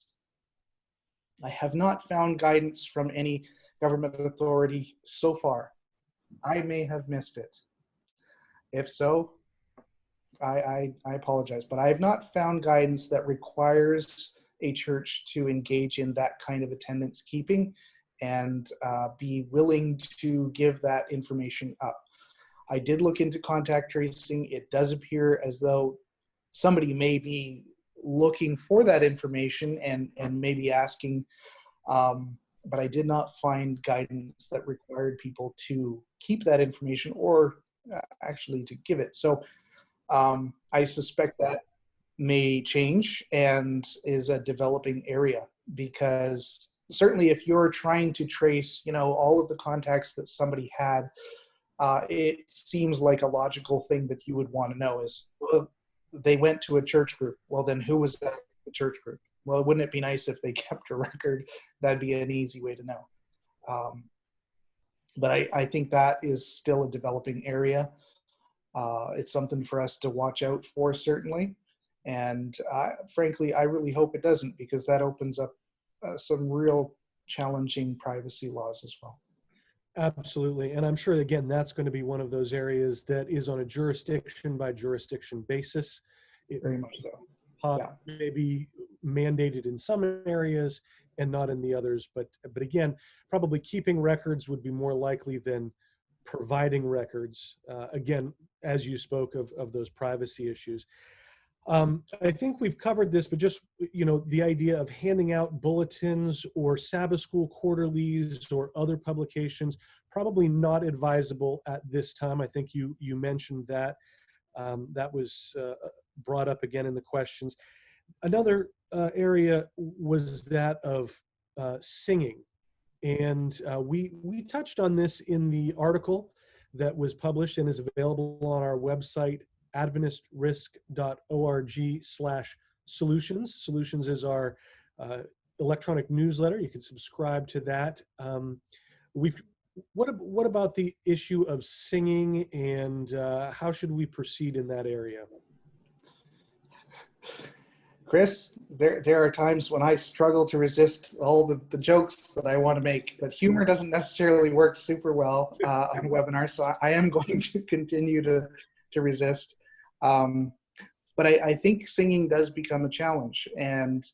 I have not found guidance from any government authority so far. I may have missed it. If so, I apologize, but I have not found guidance that requires a church to engage in that kind of attendance keeping and be willing to give that information up. I did look into contact tracing. It does appear as though somebody may be looking for that information and maybe asking, but I did not find guidance that required people to keep that information or actually to give it. So I suspect that may change and is a developing area, because certainly if you're trying to trace, all of the contacts that somebody had, it seems like a logical thing that you would want to know is, well, they went to a church group. Well, then who was at the church group? Well, wouldn't it be nice if they kept a record? That'd be an easy way to know. But I think that is still a developing area. It's something for us to watch out for, certainly. And frankly, I really hope it doesn't, because that opens up some real challenging privacy laws as well. Absolutely. And I'm sure, again, that's going to be one of those areas that is on a jurisdiction by jurisdiction basis. It Very much so. may be mandated in some areas and not in the others. But again, probably keeping records would be more likely than providing records. Again, as you spoke of those privacy issues. I think we've covered this, but just, the idea of handing out bulletins or Sabbath school quarterlies or other publications, probably not advisable at this time. I think you mentioned that. That was brought up again in the questions. Another area was that of singing. And we touched on this in the article that was published and is available on our website, adventistrisk.org/solutions. Solutions is our electronic newsletter. You can subscribe to that. What about the issue of singing, and how should we proceed in that area? Chris, there are times when I struggle to resist all the jokes that I want to make, but humor doesn't necessarily work super well on a webinar, so I am going to continue to resist. But I think singing does become a challenge, and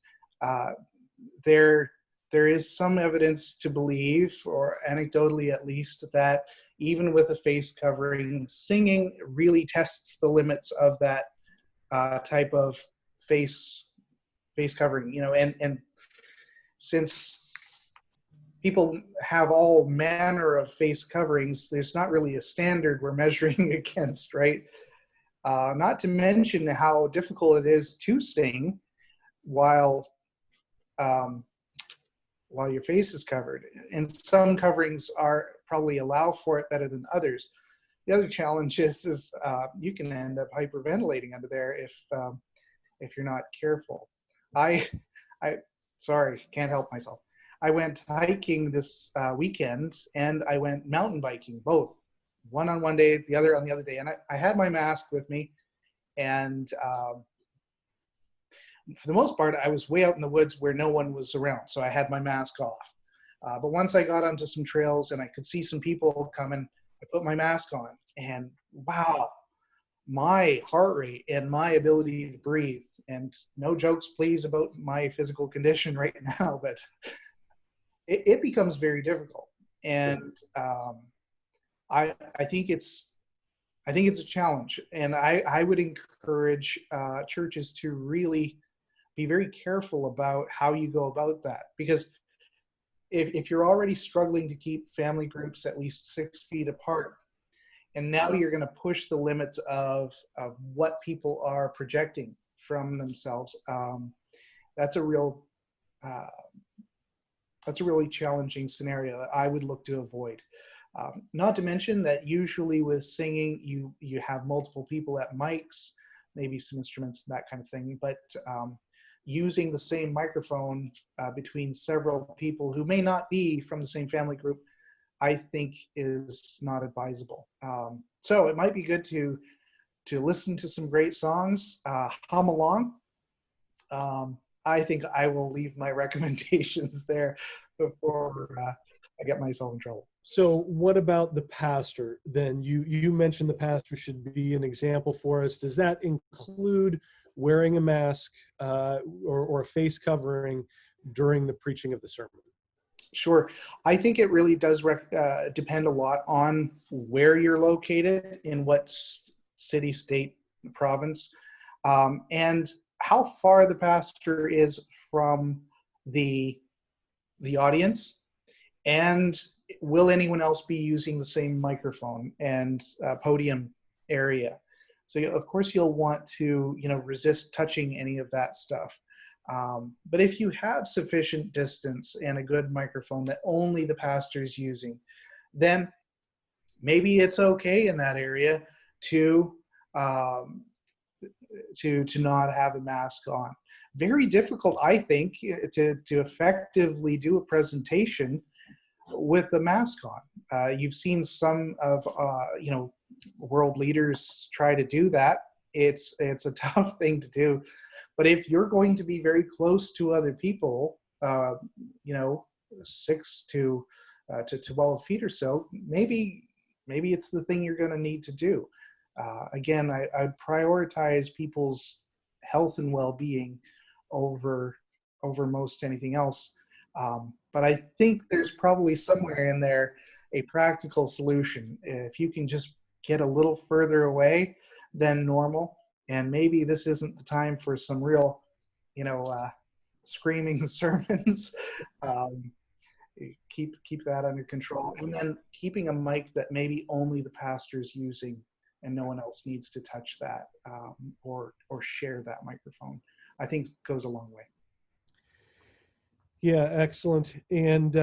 there is some evidence to believe, or anecdotally at least, that even with a face covering, singing really tests the limits of that type of face covering, and since people have all manner of face coverings, there's not really a standard we're measuring against, right? Not to mention how difficult it is to sing while your face is covered. And some coverings probably allow for it better than others. The other challenge is you can end up hyperventilating under there if you're not careful. Sorry, can't help myself. I went hiking this weekend, and I went mountain biking, both. One on one day, the other on the other day. And I had my mask with me, and for the most part, I was way out in the woods where no one was around, so I had my mask off. But once I got onto some trails and I could see some people coming, I put my mask on, and wow, my heart rate and my ability to breathe, and no jokes please about my physical condition right now, but it becomes very difficult. And I think it's a challenge, and I would encourage churches to really be very careful about how you go about that, because if you're already struggling to keep family groups at least 6 feet apart, and now you're going to push the limits of what people are projecting from themselves, that's a really challenging scenario that I would look to avoid. Not to mention that usually with singing, you have multiple people at mics, maybe some instruments, that kind of thing, but using the same microphone between several people who may not be from the same family group, I think is not advisable. So it might be good to listen to some great songs, hum along. I think I will leave my recommendations there before I get myself in trouble. So what about the pastor then? You mentioned the pastor should be an example for us. Does that include wearing a mask or a face covering during the preaching of the sermon? Sure. I think it really does depend a lot on where you're located, in what city, state, province, and how far the pastor is from the audience, and will anyone else be using the same microphone and podium area. So of course you'll want to resist touching any of that stuff. But if you have sufficient distance and a good microphone that only the pastor is using, then maybe it's okay in that area to not have a mask on. Very difficult, I think, to effectively do a presentation with the mask on. You've seen some of world leaders try to do that. It's a tough thing to do. But if you're going to be very close to other people, 6 to 12 feet or so, maybe it's the thing you're going to need to do. Again, I prioritize people's health and well-being over most anything else. But I think there's probably somewhere in there a practical solution. If you can just get a little further away than normal, and maybe this isn't the time for some real, screaming sermons. Keep that under control, and then keeping a mic that maybe only the pastor's using, and no one else needs to touch that or share that microphone, I think goes a long way. Yeah, excellent. And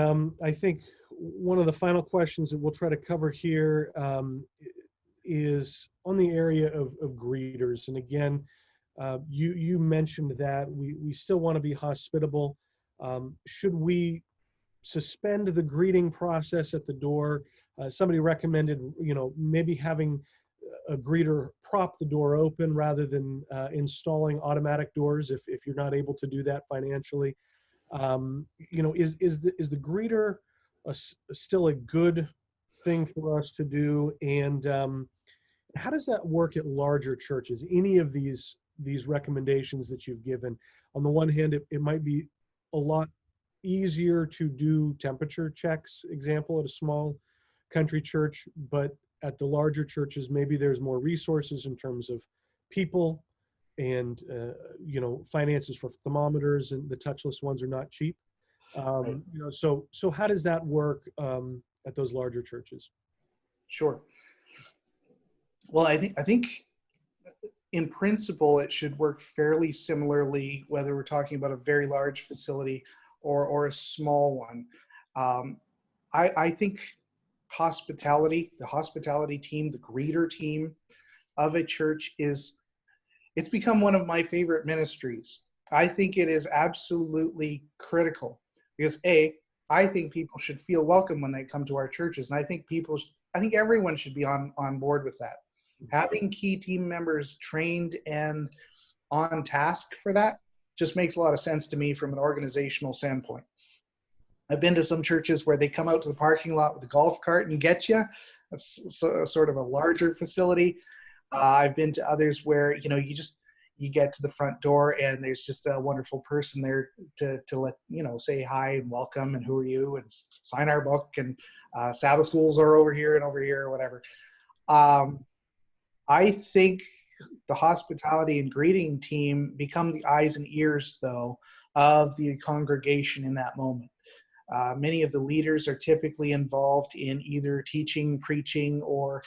I think one of the final questions that we'll try to cover here is on the area of greeters. And again, you mentioned that we still want to be hospitable. Should we suspend the greeting process at the door? Somebody recommended, maybe having a greeter prop the door open rather than installing automatic doors if you're not able to do that financially. Is the greeter still a good thing for us to do? And how does that work at larger churches? Any of these recommendations that you've given? On the one hand, it might be a lot easier to do temperature checks, example, at a small country church, but at the larger churches, maybe there's more resources in terms of people and finances for thermometers, and the touchless ones are not cheap. Right. So how does that work at those larger churches? Sure. Well, I think in principle it should work fairly similarly, whether we're talking about a very large facility or a small one. Um, I think the hospitality team, the greeter team of a church it's become one of my favorite ministries. I think it is absolutely critical because I think people should feel welcome when they come to our churches, and I think everyone should be on board with that. Having key team members trained and on task for that just makes a lot of sense to me from an organizational standpoint. I've been to some churches where they come out to the parking lot with a golf cart and get you. That's sort of a larger facility. I've been to others where you get to the front door and there's just a wonderful person there to let say hi and welcome and who are you and sign our book and Sabbath schools are over here and over here or whatever. I think the hospitality and greeting team become the eyes and ears, though, of the congregation in that moment. Many of the leaders are typically involved in either teaching, preaching, or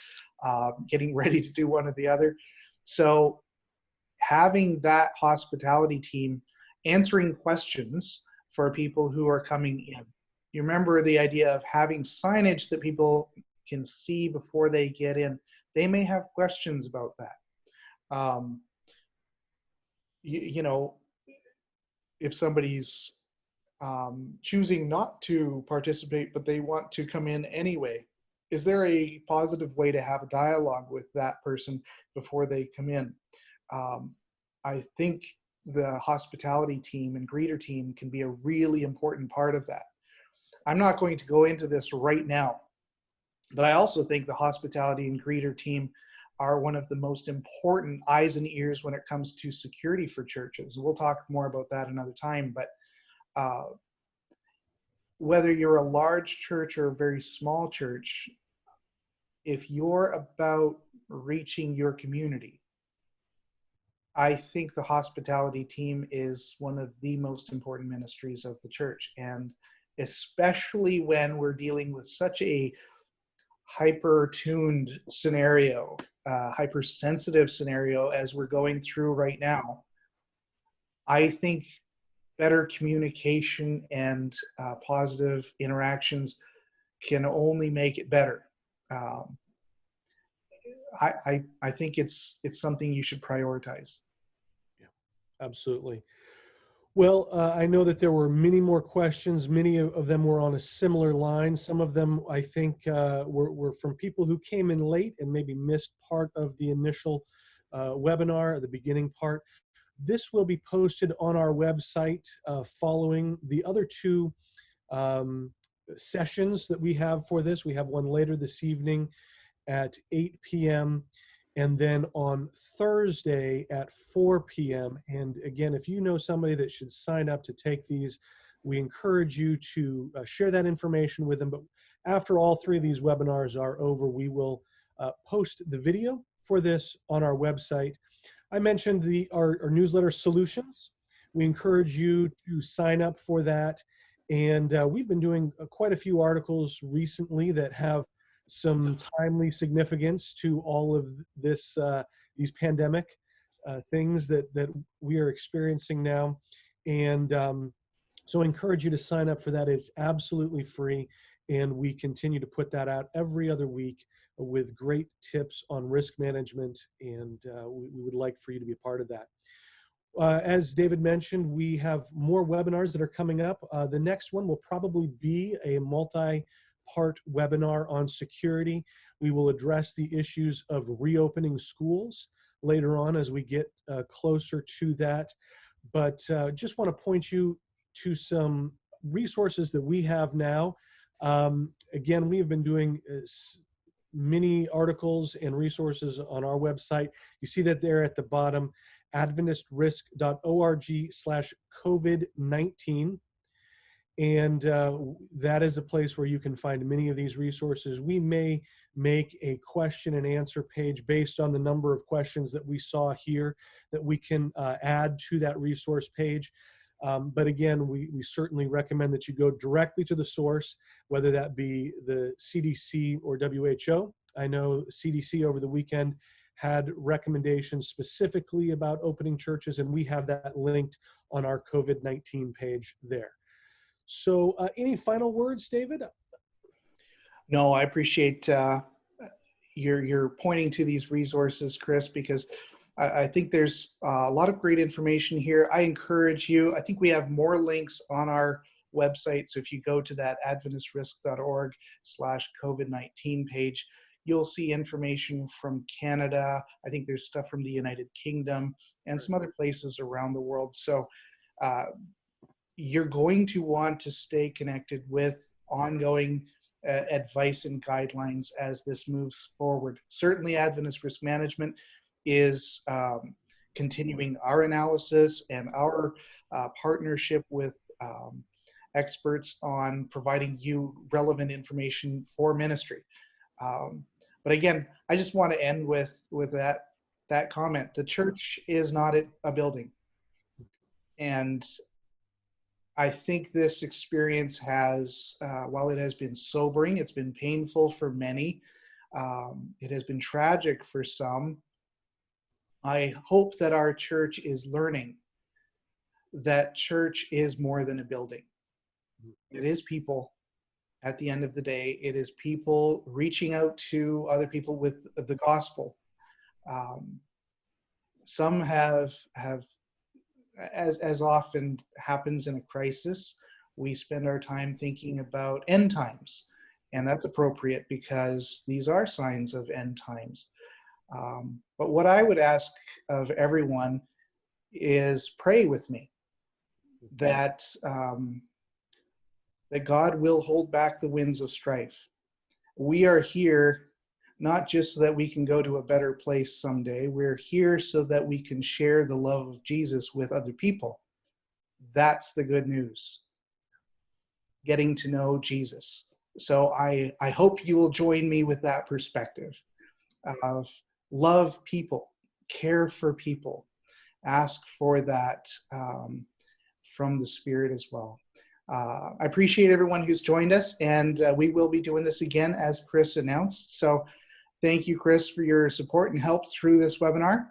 getting ready to do one or the other. So having that hospitality team answering questions for people who are coming in. You remember the idea of having signage that people can see before they get in. They may have questions about that. You know, if somebody's choosing not to participate, but they want to come in anyway, is there a positive way to have a dialogue with that person before they come in? I think the hospitality team and greeter team can be a really important part of that. I'm not going to go into this right now, but I also think the hospitality and greeter team are one of the most important eyes and ears when it comes to security for churches. We'll talk more about that another time, but whether you're a large church or a very small church, if you're about reaching your community, I think the hospitality team is one of the most important ministries of the church. And especially when we're dealing with such a hyper-tuned scenario, hypersensitive scenario as we're going through right now, I think better communication and positive interactions can only make it better. I think it's something you should prioritize. Yeah, absolutely. Well, I know that there were many more questions. Many of them were on a similar line. Some of them, I think, were from people who came in late and maybe missed part of the initial webinar, the beginning part. This will be posted on our website following the other two sessions that we have for this. We have one later this evening at 8 p.m. and then on Thursday at 4 p.m. And again, if you know somebody that should sign up to take these, we encourage you to share that information with them. But after all three of these webinars are over, we will post the video for this on our website. I mentioned our newsletter Solutions. We encourage you to sign up for that. And we've been doing quite a few articles recently that have some timely significance to all of this, these pandemic things that we are experiencing now. And So I encourage you to sign up for that. It's absolutely free. And we continue to put that out every other week with great tips on risk management. And we would like for you to be a part of that. As David mentioned, we have more webinars that are coming up. The next one will probably be a multi-part webinar on security. We will address the issues of reopening schools later on as we get closer to that. But just want to point you to some resources that we have now. Again, we have been doing many articles and resources on our website. You see that there at the bottom, adventistrisk.org/COVID-19. And that is a place where you can find many of these resources. We may make a question and answer page based on the number of questions that we saw here that we can add to that resource page. But again, we certainly recommend that you go directly to the source, whether that be the CDC or WHO. I know CDC over the weekend had recommendations specifically about opening churches, and we have that linked on our COVID-19 page there. So any final words, David? No, I appreciate you're pointing to these resources, Chris, because I think there's a lot of great information here. I encourage you, I think we have more links on our website. So if you go to that adventistrisk.org/COVID-19 page, you'll see information from Canada. I think there's stuff from the United Kingdom and some other places around the world. So you're going to want to stay connected with ongoing advice and guidelines as this moves forward. Certainly Adventist Risk Management is continuing our analysis and our partnership with experts on providing you relevant information for ministry. But again, I just want to end with that comment. The church is not a building. And I think this experience has, while it has been sobering, it's been painful for many. It has been tragic for some. I hope that our church is learning that church is more than a building. It is people. At the end of the day, it is people reaching out to other people with the gospel. Some have as often happens in a crisis, we spend our time thinking about end times, and that's appropriate because these are signs of end times. But what I would ask of everyone is pray with me that that God will hold back the winds of strife. We are here not just so that we can go to a better place someday. We're here so that we can share the love of Jesus with other people. That's the good news. Getting to know Jesus. So I hope you will join me with that perspective of love people, care for people, ask for that from the Spirit as well. I appreciate everyone who's joined us, and we will be doing this again as Chris announced. So thank you, Chris, for your support and help through this webinar.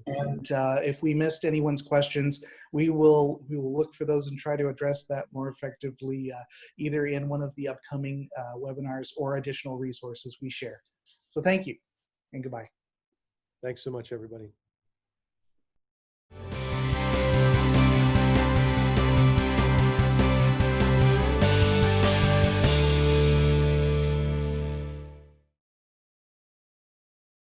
And if we missed anyone's questions, we will look for those and try to address that more effectively, either in one of the upcoming webinars or additional resources we share. So thank you and goodbye. Thanks so much, everybody.